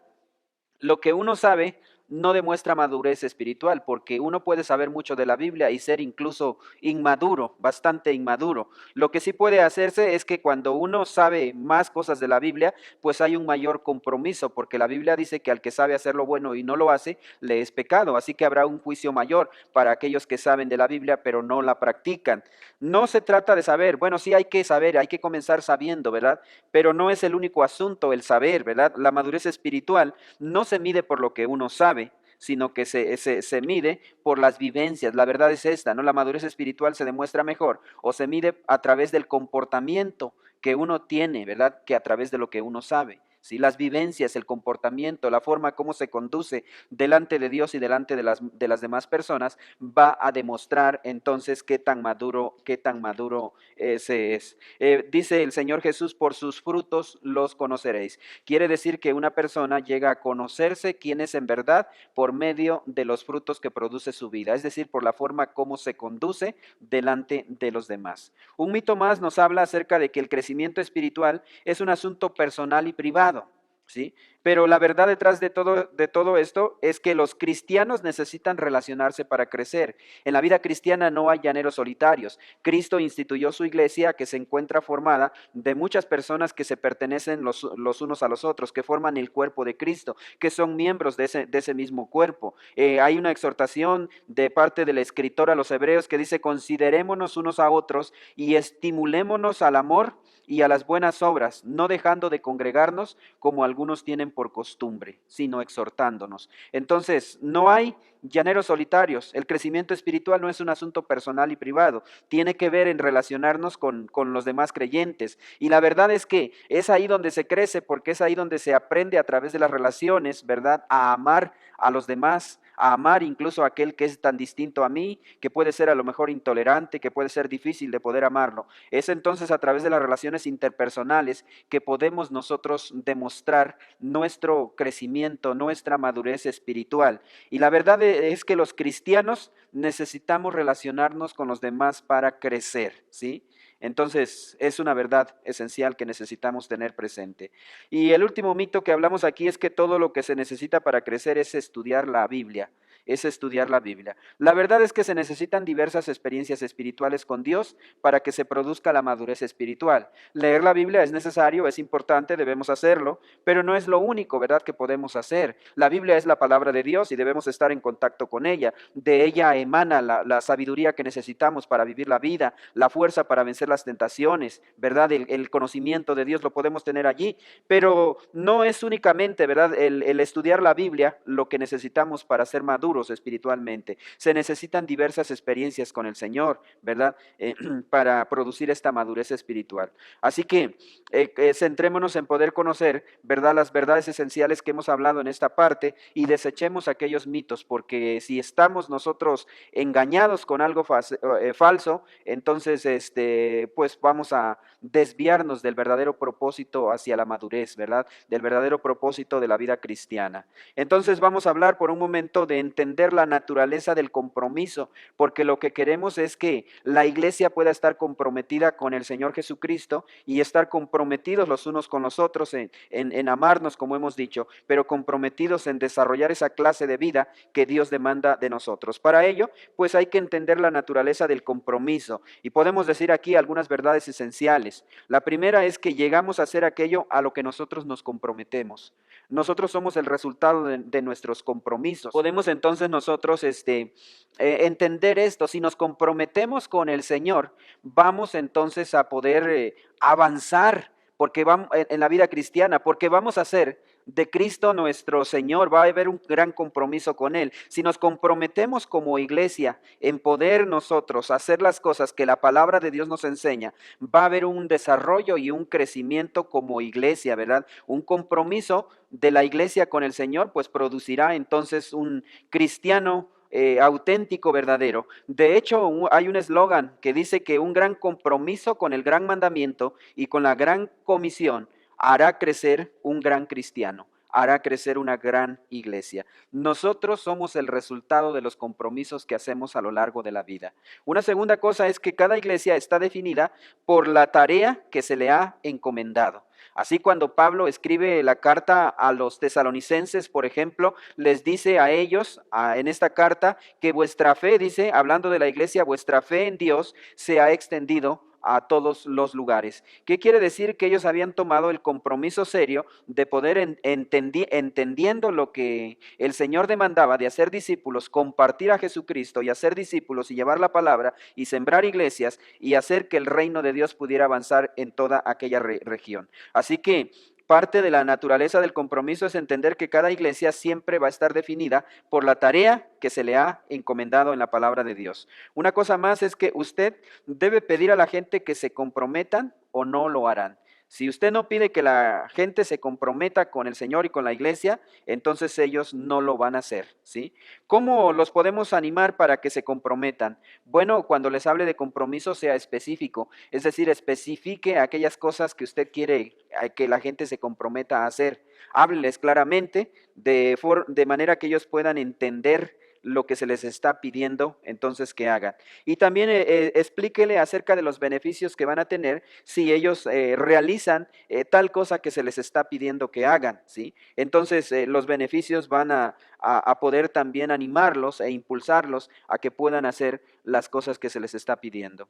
lo que uno sabe no demuestra madurez espiritual, porque uno puede saber mucho de la Biblia y ser incluso inmaduro, bastante inmaduro. Lo que sí puede hacerse es que cuando uno sabe más cosas de la Biblia, pues hay un mayor compromiso, porque la Biblia dice que al que sabe hacer lo bueno y no lo hace, le es pecado. Así que habrá un juicio mayor para aquellos que saben de la Biblia, pero no la practican. No se trata de saber, bueno, sí hay que saber, hay que comenzar sabiendo, ¿verdad? Pero no es el único asunto el saber, ¿verdad? La madurez espiritual no se mide por lo que uno sabe, sino que se mide por las vivencias. La verdad es esta, ¿no? La madurez espiritual se demuestra mejor o se mide a través del comportamiento que uno tiene, ¿verdad? Que a través de lo que uno sabe. ¿sí? Las vivencias, el comportamiento, la forma como se conduce delante de Dios y delante de las demás personas, va a demostrar entonces qué tan maduro se es. Dice el Señor Jesús, por sus frutos los conoceréis. Quiere decir que una persona llega a conocerse quién es en verdad por medio de los frutos que produce su vida, es decir, por la forma como se conduce delante de los demás. Un mito más nos habla acerca de que el crecimiento espiritual es un asunto personal y privado, ¿sí? Pero la verdad detrás de todo esto es que los cristianos necesitan relacionarse para crecer. En la vida cristiana no hay llaneros solitarios. Cristo instituyó su iglesia que se encuentra formada de muchas personas que se pertenecen los unos a los otros, que forman el cuerpo de Cristo, que son miembros de ese mismo cuerpo. Hay una exhortación de parte del escritor a los hebreos que dice, considerémonos unos a otros y estimulémonos al amor y a las buenas obras, no dejando de congregarnos como algunos tienen por costumbre, sino exhortándonos. Entonces, no hay llaneros solitarios. El crecimiento espiritual no es un asunto personal y privado. Tiene que ver en relacionarnos con los demás creyentes. Y la verdad es que es ahí donde se crece, porque es ahí donde se aprende a través de las relaciones, ¿verdad?, a amar a los demás, a amar incluso a aquel que es tan distinto a mí, que puede ser a lo mejor intolerante, que puede ser difícil de poder amarlo. Es entonces a través de las relaciones interpersonales que podemos nosotros demostrar nuestro crecimiento, nuestra madurez espiritual. Y la verdad es que los cristianos necesitamos relacionarnos con los demás para crecer, ¿sí? Entonces, es una verdad esencial que necesitamos tener presente. Y el último mito que hablamos aquí es que todo lo que se necesita para crecer es estudiar la Biblia, es estudiar la Biblia. La verdad es que se necesitan diversas experiencias espirituales con Dios para que se produzca la madurez espiritual. Leer la Biblia es necesario, es importante, debemos hacerlo, pero no es lo único, ¿verdad?, que podemos hacer. La Biblia es la palabra de Dios y debemos estar en contacto con ella. De ella emana la sabiduría que necesitamos para vivir la vida, la fuerza para vencer las tentaciones, ¿verdad? El conocimiento de Dios lo podemos tener allí, pero no es únicamente, ¿verdad?, el estudiar la Biblia lo que necesitamos para ser maduros espiritualmente. Se necesitan diversas experiencias con el Señor, ¿verdad?, para producir esta madurez espiritual. Así que centrémonos en poder conocer, ¿verdad?, las verdades esenciales que hemos hablado en esta parte y desechemos aquellos mitos, porque si estamos nosotros engañados con algo falso, entonces pues vamos a desviarnos del verdadero propósito hacia la madurez, ¿verdad?, del verdadero propósito de la vida cristiana. Entonces vamos a hablar por un momento de entender la naturaleza del compromiso, porque lo que queremos es que la iglesia pueda estar comprometida con el Señor Jesucristo y estar comprometidos los unos con los otros en amarnos, como hemos dicho, pero comprometidos en desarrollar esa clase de vida que Dios demanda de nosotros. Para ello, pues hay que entender la naturaleza del compromiso y podemos decir aquí algunas verdades esenciales. La primera es que llegamos a hacer aquello a lo que nosotros nos comprometemos. Nosotros somos el resultado de nuestros compromisos. Podemos entonces nosotros entender esto. Si nos comprometemos con el Señor, vamos entonces a poder avanzar porque vamos, en la vida cristiana, porque vamos a ser de Cristo nuestro Señor, va a haber un gran compromiso con Él. Si nos comprometemos como iglesia en poder nosotros hacer las cosas que la palabra de Dios nos enseña, va a haber un desarrollo y un crecimiento como iglesia, ¿verdad? Un compromiso de la iglesia con el Señor, pues producirá entonces un cristiano auténtico, verdadero. De hecho, hay un eslogan que dice que un gran compromiso con el gran mandamiento y con la gran comisión hará crecer un gran cristiano, hará crecer una gran iglesia. Nosotros somos el resultado de los compromisos que hacemos a lo largo de la vida. Una segunda cosa es que cada iglesia está definida por la tarea que se le ha encomendado. Así cuando Pablo escribe la carta a los tesalonicenses, por ejemplo, les dice a ellos en esta carta que vuestra fe, dice, hablando de la iglesia, vuestra fe en Dios se ha extendido a todos los lugares. ¿Qué quiere decir? Que ellos habían tomado el compromiso serio de poder, entendiendo lo que el Señor demandaba de hacer discípulos, compartir a Jesucristo y hacer discípulos y llevar la palabra y sembrar iglesias y hacer que el reino de Dios pudiera avanzar en toda aquella región. Así que parte de la naturaleza del compromiso es entender que cada iglesia siempre va a estar definida por la tarea que se le ha encomendado en la palabra de Dios. Una cosa más es que usted debe pedir a la gente que se comprometan o no lo harán. Si usted no pide que la gente se comprometa con el Señor y con la iglesia, entonces ellos no lo van a hacer, ¿sí? ¿Cómo los podemos animar para que se comprometan? Bueno, cuando les hable de compromiso sea específico, es decir, especifique aquellas cosas que usted quiere que la gente se comprometa a hacer. Hábleles claramente de manera que ellos puedan entender lo que se les está pidiendo entonces que hagan. Y también explíquele acerca de los beneficios que van a tener si ellos realizan tal cosa que se les está pidiendo que hagan, ¿sí? Entonces los beneficios van a poder también animarlos e impulsarlos a que puedan hacer las cosas que se les está pidiendo.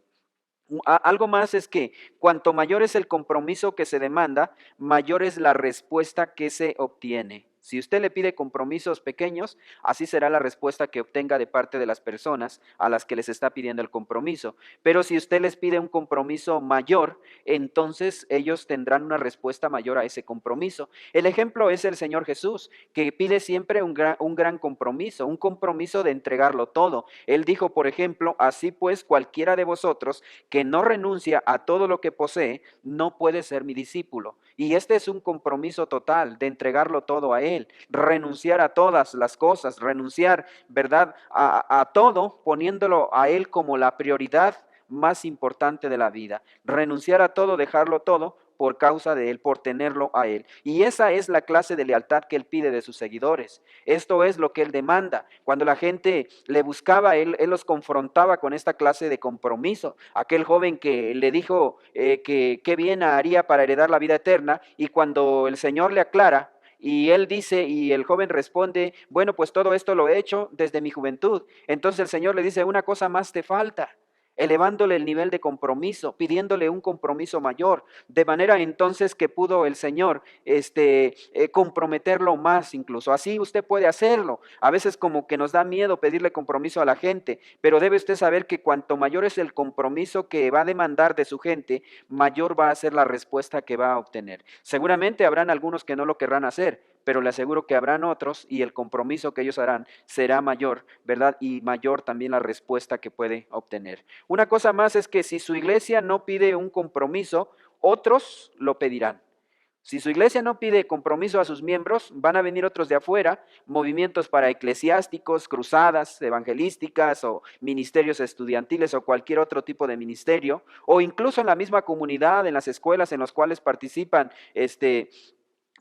Algo más es que cuanto mayor es el compromiso que se demanda, mayor es la respuesta que se obtiene. Si usted le pide compromisos pequeños, así será la respuesta que obtenga de parte de las personas a las que les está pidiendo el compromiso. Pero si usted les pide un compromiso mayor, entonces ellos tendrán una respuesta mayor a ese compromiso. El ejemplo es el Señor Jesús, que pide siempre un gran compromiso, un compromiso de entregarlo todo. Él dijo, por ejemplo, así pues cualquiera de vosotros que no renuncia a todo lo que posee, no puede ser mi discípulo. Y este es un compromiso total de entregarlo todo a Él, renunciar a todas las cosas, renunciar, ¿verdad? A todo, poniéndolo a Él como la prioridad más importante de la vida. Renunciar a todo, dejarlo todo por causa de Él, por tenerlo a Él. Y esa es la clase de lealtad que Él pide de sus seguidores. Esto es lo que Él demanda. Cuando la gente le buscaba, Él los confrontaba con esta clase de compromiso. Aquel joven que le dijo que qué bien haría para heredar la vida eterna, y cuando el Señor le aclara, y él dice, y el joven responde, bueno, pues todo esto lo he hecho desde mi juventud. Entonces el Señor le dice, una cosa más te falta, elevándole el nivel de compromiso, pidiéndole un compromiso mayor, de manera entonces que pudo el Señor comprometerlo más incluso. Así usted puede hacerlo. A veces como que nos da miedo pedirle compromiso a la gente, pero debe usted saber que cuanto mayor es el compromiso que va a demandar de su gente, mayor va a ser la respuesta que va a obtener. Seguramente habrán algunos que no lo querrán hacer, pero le aseguro que habrán otros y el compromiso que ellos harán será mayor, ¿verdad? Y mayor también la respuesta que puede obtener. Una cosa más es que si su iglesia no pide un compromiso, otros lo pedirán. Si su iglesia no pide compromiso a sus miembros, van a venir otros de afuera, movimientos para eclesiásticos, cruzadas evangelísticas o ministerios estudiantiles o cualquier otro tipo de ministerio, o incluso en la misma comunidad, en las escuelas en las cuales participan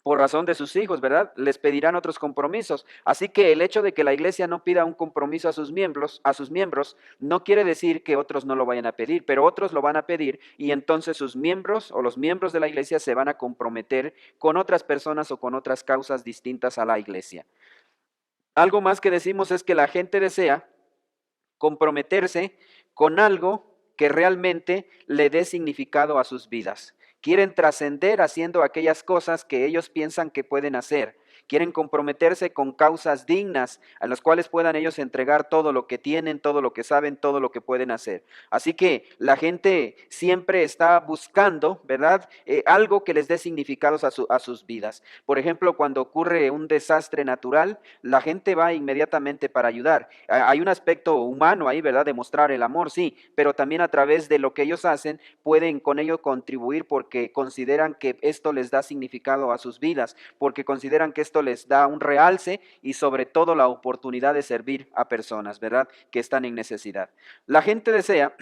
por razón de sus hijos, ¿verdad? Les pedirán otros compromisos. Así que el hecho de que la iglesia no pida un compromiso a sus miembros, no quiere decir que otros no lo vayan a pedir, pero otros lo van a pedir y entonces sus miembros o los miembros de la iglesia se van a comprometer con otras personas o con otras causas distintas a la iglesia. Algo más que decimos es que la gente desea comprometerse con algo que realmente le dé significado a sus vidas. Quieren trascender haciendo aquellas cosas que ellos piensan que pueden hacer. Quieren comprometerse con causas dignas a las cuales puedan ellos entregar todo lo que tienen, todo lo que saben, todo lo que pueden hacer. Así que la gente siempre está buscando, ¿verdad? Algo que les dé significados a sus vidas. Por ejemplo, cuando ocurre un desastre natural, la gente va inmediatamente para ayudar. Hay un aspecto humano ahí, ¿verdad? De mostrar el amor, sí, pero también a través de lo que ellos hacen, pueden con ello contribuir porque consideran que esto les da significado a sus vidas, porque consideran que esto les da un realce y sobre todo la oportunidad de servir a personas, ¿verdad? Que están en necesidad. La gente desea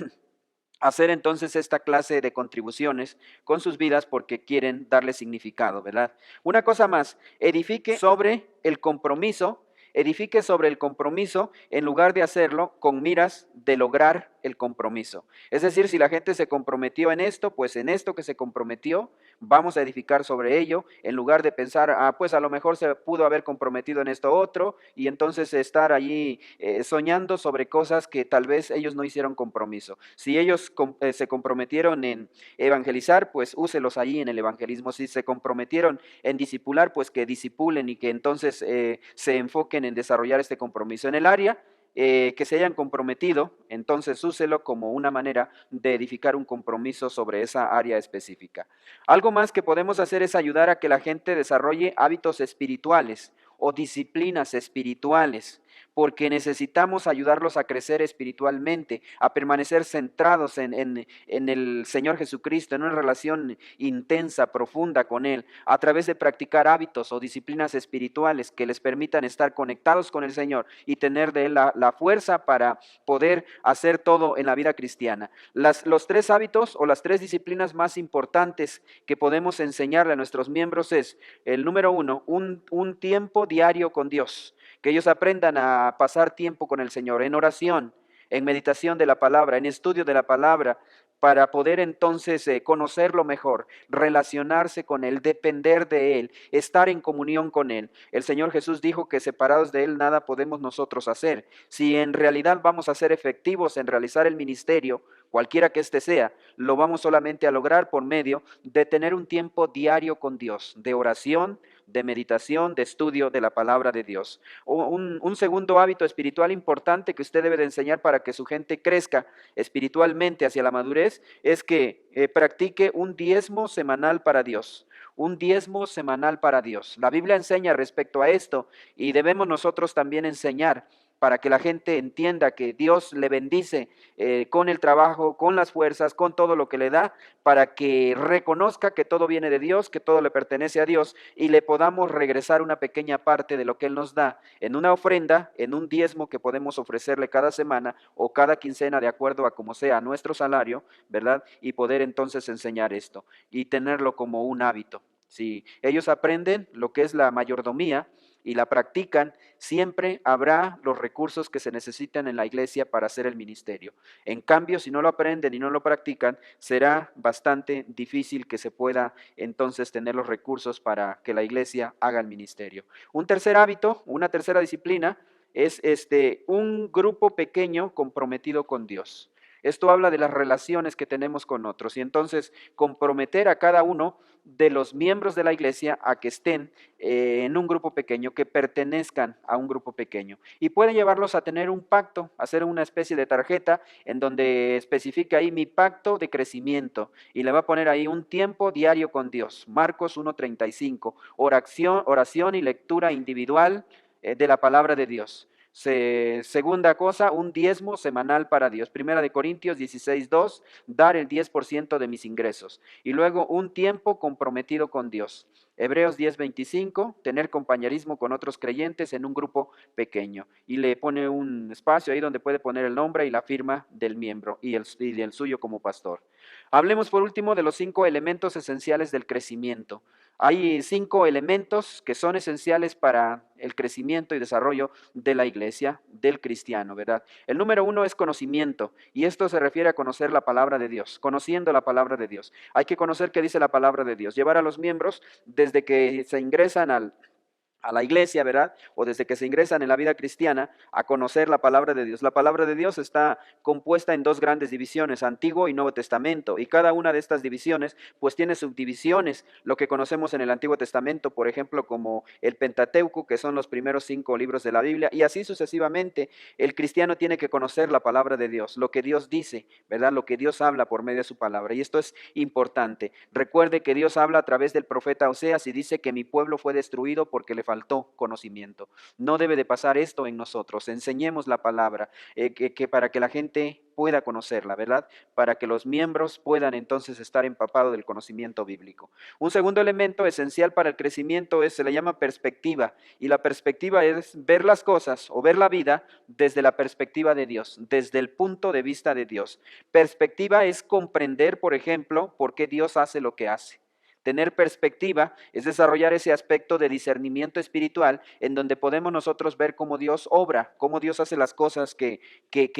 hacer entonces esta clase de contribuciones con sus vidas porque quieren darle significado, ¿verdad? Una cosa más, edifique sobre el compromiso en lugar de hacerlo con miras de lograr el compromiso. Es decir, si la gente se comprometió en esto, pues en esto que se comprometió, vamos a edificar sobre ello, en lugar de pensar, pues a lo mejor se pudo haber comprometido en esto otro, y entonces estar allí soñando sobre cosas que tal vez ellos no hicieron compromiso. Si ellos se comprometieron en evangelizar, pues úselos allí en el evangelismo. Si se comprometieron en discipular, pues que discipulen y que entonces se enfoquen en desarrollar este compromiso. En el área que se hayan comprometido, entonces úselo como una manera de edificar un compromiso sobre esa área específica. Algo más que podemos hacer es ayudar a que la gente desarrolle hábitos espirituales o disciplinas espirituales. porque necesitamos ayudarlos a crecer espiritualmente, a permanecer centrados en el Señor Jesucristo, en una relación intensa, profunda con Él, a través de practicar hábitos o disciplinas espirituales que les permitan estar conectados con el Señor y tener de Él la fuerza para poder hacer todo en la vida cristiana. Los tres hábitos o las tres disciplinas más importantes que podemos enseñarle a nuestros miembros es, el número uno, un tiempo diario con Dios, que ellos aprendan a pasar tiempo con el Señor en oración, en meditación de la palabra, en estudio de la palabra, para poder entonces conocerlo mejor, relacionarse con Él, depender de Él, estar en comunión con Él. El Señor Jesús dijo que separados de Él nada podemos nosotros hacer. Si en realidad vamos a ser efectivos en realizar el ministerio, cualquiera que éste sea, lo vamos solamente a lograr por medio de tener un tiempo diario con Dios, de oración, de meditación, de estudio de la palabra de Dios. Un segundo hábito espiritual importante que usted debe de enseñar para que su gente crezca espiritualmente hacia la madurez es que practique un diezmo semanal para Dios. Un diezmo semanal para Dios. La Biblia enseña respecto a esto y debemos nosotros también enseñar para que la gente entienda que Dios le bendice con el trabajo, con las fuerzas, con todo lo que le da, para que reconozca que todo viene de Dios, que todo le pertenece a Dios y le podamos regresar una pequeña parte de lo que Él nos da en una ofrenda, en un diezmo que podemos ofrecerle cada semana o cada quincena de acuerdo a como sea nuestro salario, ¿verdad? Y poder entonces enseñar esto y tenerlo como un hábito. Si ellos aprenden lo que es la mayordomía y la practican, siempre habrá los recursos que se necesitan en la iglesia para hacer el ministerio. En cambio, si no lo aprenden y no lo practican, será bastante difícil que se pueda entonces tener los recursos para que la iglesia haga el ministerio. Un tercer hábito, una tercera disciplina, es un grupo pequeño comprometido con Dios. Esto habla de las relaciones que tenemos con otros y entonces comprometer a cada uno de los miembros de la iglesia a que estén en un grupo pequeño, que pertenezcan a un grupo pequeño. Y puede llevarlos a tener un pacto, hacer una especie de tarjeta en donde especifica ahí mi pacto de crecimiento y le va a poner ahí un tiempo diario con Dios. Marcos 1:35, oración y lectura individual de la palabra de Dios. Segunda cosa, un diezmo semanal para Dios. Primera de Corintios 16:2, dar el 10% de mis ingresos. Y luego un tiempo comprometido con Dios. Hebreos 10:25, tener compañerismo con otros creyentes en un grupo pequeño. Y le pone un espacio ahí donde puede poner el nombre y la firma del miembro y del suyo como pastor. Hablemos por último de los 5 elementos esenciales del crecimiento. Hay 5 elementos que son esenciales para el crecimiento y desarrollo de la iglesia, del cristiano, ¿verdad? El número 1 es conocimiento, y esto se refiere a conocer la palabra de Dios, conociendo la palabra de Dios. Hay que conocer qué dice la palabra de Dios, llevar a los miembros desde que se ingresan a la iglesia, ¿verdad? O desde que se ingresan en la vida cristiana a conocer la palabra de Dios. La palabra de Dios está compuesta en 2 grandes divisiones, Antiguo y Nuevo Testamento, y cada una de estas divisiones pues tiene subdivisiones, lo que conocemos en el Antiguo Testamento, por ejemplo, como el Pentateuco, que son los primeros 5 libros de la Biblia, y así sucesivamente. El cristiano tiene que conocer la palabra de Dios, lo que Dios dice, ¿verdad? Lo que Dios habla por medio de su palabra, y esto es importante. Recuerde que Dios habla a través del profeta Oseas y dice que mi pueblo fue destruido porque le faltó conocimiento. No debe de pasar esto en nosotros. Enseñemos la palabra, que para que la gente pueda conocerla, ¿verdad? Para que los miembros puedan entonces estar empapados del conocimiento bíblico. Un segundo elemento esencial para el crecimiento se le llama perspectiva, y la perspectiva es ver las cosas o ver la vida desde la perspectiva de Dios, desde el punto de vista de Dios. Perspectiva es comprender, por ejemplo, por qué Dios hace lo que hace. Tener perspectiva es desarrollar ese aspecto de discernimiento espiritual en donde podemos nosotros ver cómo Dios obra, cómo Dios hace las cosas que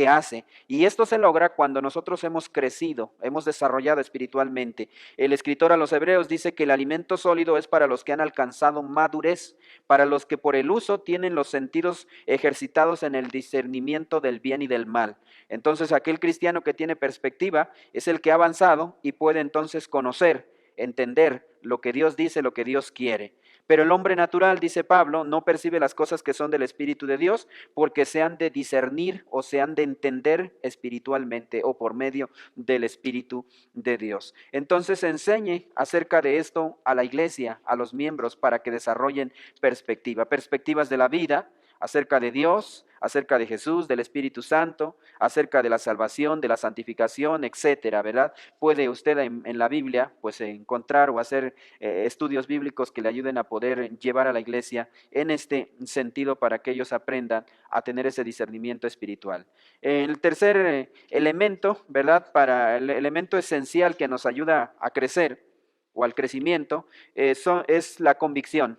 hace. Y esto se logra cuando nosotros hemos crecido, hemos desarrollado espiritualmente. El escritor a los Hebreos dice que el alimento sólido es para los que han alcanzado madurez, para los que por el uso tienen los sentidos ejercitados en el discernimiento del bien y del mal. Entonces aquel cristiano que tiene perspectiva es el que ha avanzado y puede entonces conocer, entender lo que Dios dice, lo que Dios quiere. Pero el hombre natural, dice Pablo, no percibe las cosas que son del Espíritu de Dios porque se han de discernir o se han de entender espiritualmente o por medio del Espíritu de Dios. Entonces enseñe acerca de esto a la iglesia, a los miembros, para que desarrollen perspectiva, perspectivas de la vida, acerca de Dios, acerca de Jesús, del Espíritu Santo, acerca de la salvación, de la santificación, etcétera, ¿verdad? Puede usted en la Biblia pues encontrar o hacer estudios bíblicos que le ayuden a poder llevar a la iglesia en este sentido para que ellos aprendan a tener ese discernimiento espiritual. El tercer elemento, ¿verdad? Para el elemento esencial que nos ayuda a crecer o al crecimiento es la convicción.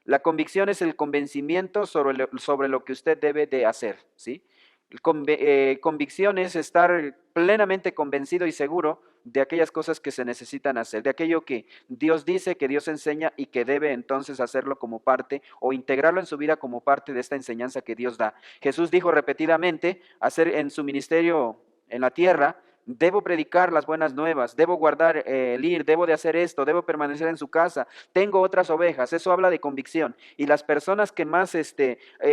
La convicción es el convencimiento sobre lo que usted debe de hacer, ¿sí? Convicción es estar plenamente convencido y seguro de aquellas cosas que se necesitan hacer, de aquello que Dios dice, que Dios enseña y que debe entonces hacerlo como parte o integrarlo en su vida como parte de esta enseñanza que Dios da. Jesús dijo repetidamente, hacer en su ministerio en la tierra, debo predicar las buenas nuevas, debo guardar el ir, debo de hacer esto, debo permanecer en su casa, tengo otras ovejas. Eso habla de convicción. Y las personas que más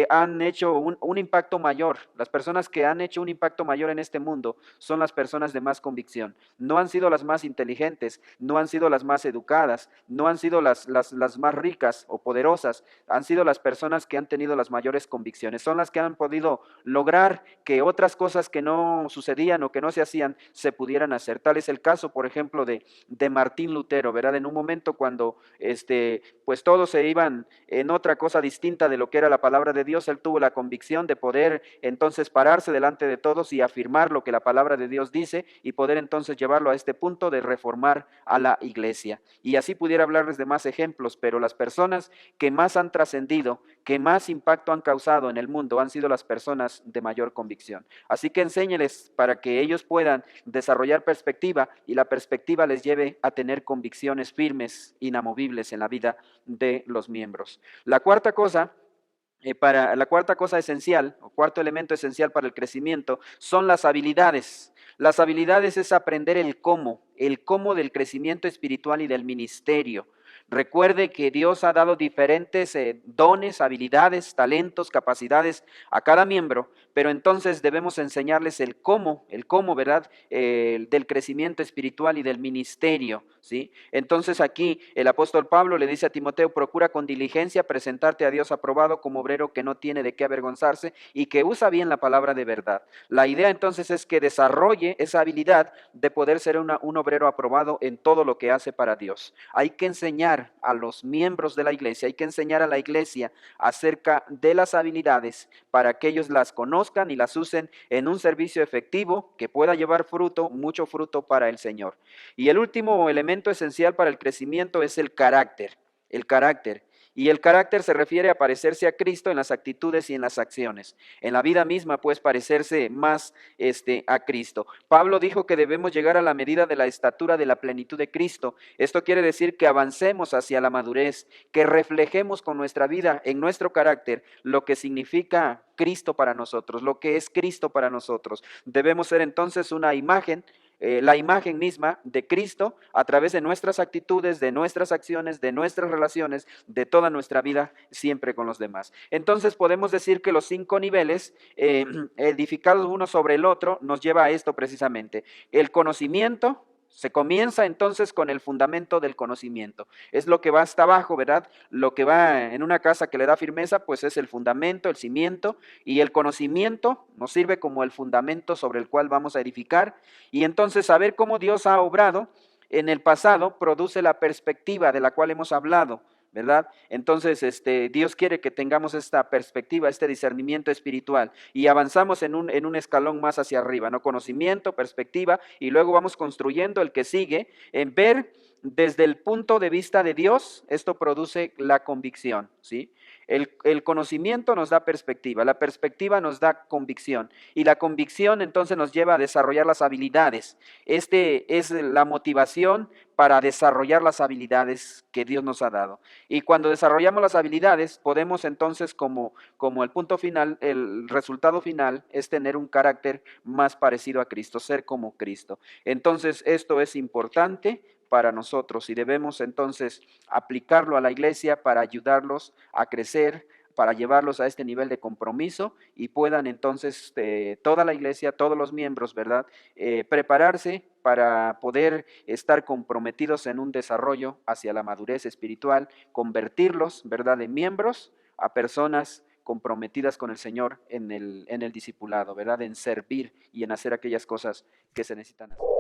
han hecho un impacto mayor, las personas que han hecho un impacto mayor en este mundo son las personas de más convicción. No han sido las más inteligentes, no han sido las más educadas, no han sido las más ricas o poderosas, han sido las personas que han tenido las mayores convicciones, son las que han podido lograr que otras cosas que no sucedían o que no se hacían se pudieran hacer. Tal es el caso, por ejemplo, de Martín Lutero, ¿verdad? En un momento cuando pues todos se iban en otra cosa distinta de lo que era la palabra de Dios, él tuvo la convicción de poder entonces pararse delante de todos y afirmar lo que la palabra de Dios dice y poder entonces llevarlo a este punto de reformar a la iglesia. Y así pudiera hablarles de más ejemplos, pero las personas que más han trascendido, que más impacto han causado en el mundo, han sido las personas de mayor convicción. Así que enséñeles para que ellos puedan desarrollar perspectiva y la perspectiva les lleve a tener convicciones firmes, inamovibles en la vida de los miembros. La cuarta cosa esencial, o cuarto elemento esencial para el crecimiento, son las habilidades. Las habilidades es aprender el cómo del crecimiento espiritual y del ministerio. Recuerde que Dios ha dado diferentes dones, habilidades, talentos, capacidades a cada miembro, pero entonces debemos enseñarles el cómo, ¿verdad? Del crecimiento espiritual y del ministerio, ¿sí? Entonces aquí el apóstol Pablo le dice a Timoteo, procura con diligencia presentarte a Dios aprobado como obrero que no tiene de qué avergonzarse y que usa bien la palabra de verdad. La idea entonces es que desarrolle esa habilidad de poder ser un obrero aprobado en todo lo que hace para Dios. Hay que enseñar a los miembros de la iglesia, hay que enseñar a la iglesia acerca de las habilidades para que ellos las conozcan y las usen en un servicio efectivo que pueda llevar fruto, mucho fruto para el Señor. Y el último elemento esencial para el crecimiento es el carácter. El carácter. Y el carácter se refiere a parecerse a Cristo en las actitudes y en las acciones. En la vida misma, pues, parecerse más a Cristo. Pablo dijo que debemos llegar a la medida de la estatura de la plenitud de Cristo. Esto quiere decir que avancemos hacia la madurez, que reflejemos con nuestra vida, en nuestro carácter, lo que significa Cristo para nosotros, lo que es Cristo para nosotros. Debemos ser entonces una imagen, la imagen misma de Cristo a través de nuestras actitudes, de nuestras acciones, de nuestras relaciones, de toda nuestra vida siempre con los demás. Entonces podemos decir que los 5 niveles edificados uno sobre el otro nos lleva a esto precisamente. El conocimiento. Se comienza entonces con el fundamento del conocimiento. Es lo que va hasta abajo, ¿verdad? Lo que va en una casa que le da firmeza, pues es el fundamento, el cimiento, y el conocimiento nos sirve como el fundamento sobre el cual vamos a edificar. Y entonces saber cómo Dios ha obrado en el pasado produce la perspectiva de la cual hemos hablado, ¿verdad? Entonces, Dios quiere que tengamos esta perspectiva, este discernimiento espiritual y avanzamos en un escalón más hacia arriba, ¿no? Conocimiento, perspectiva y luego vamos construyendo el que sigue en ver desde el punto de vista de Dios. Esto produce la convicción, ¿sí? El conocimiento nos da perspectiva, la perspectiva nos da convicción y la convicción entonces nos lleva a desarrollar las habilidades. Es la motivación para desarrollar las habilidades que Dios nos ha dado. Y cuando desarrollamos las habilidades, podemos entonces como el punto final, el resultado final es tener un carácter más parecido a Cristo, ser como Cristo. Entonces esto es importante para nosotros y debemos entonces aplicarlo a la iglesia para ayudarlos a crecer, para llevarlos a este nivel de compromiso y puedan entonces toda la iglesia, todos los miembros, ¿verdad? Prepararse para poder estar comprometidos en un desarrollo hacia la madurez espiritual, convertirlos, ¿verdad?, de miembros a personas comprometidas con el Señor en el discipulado, ¿verdad? En servir y en hacer aquellas cosas que se necesitan hacer.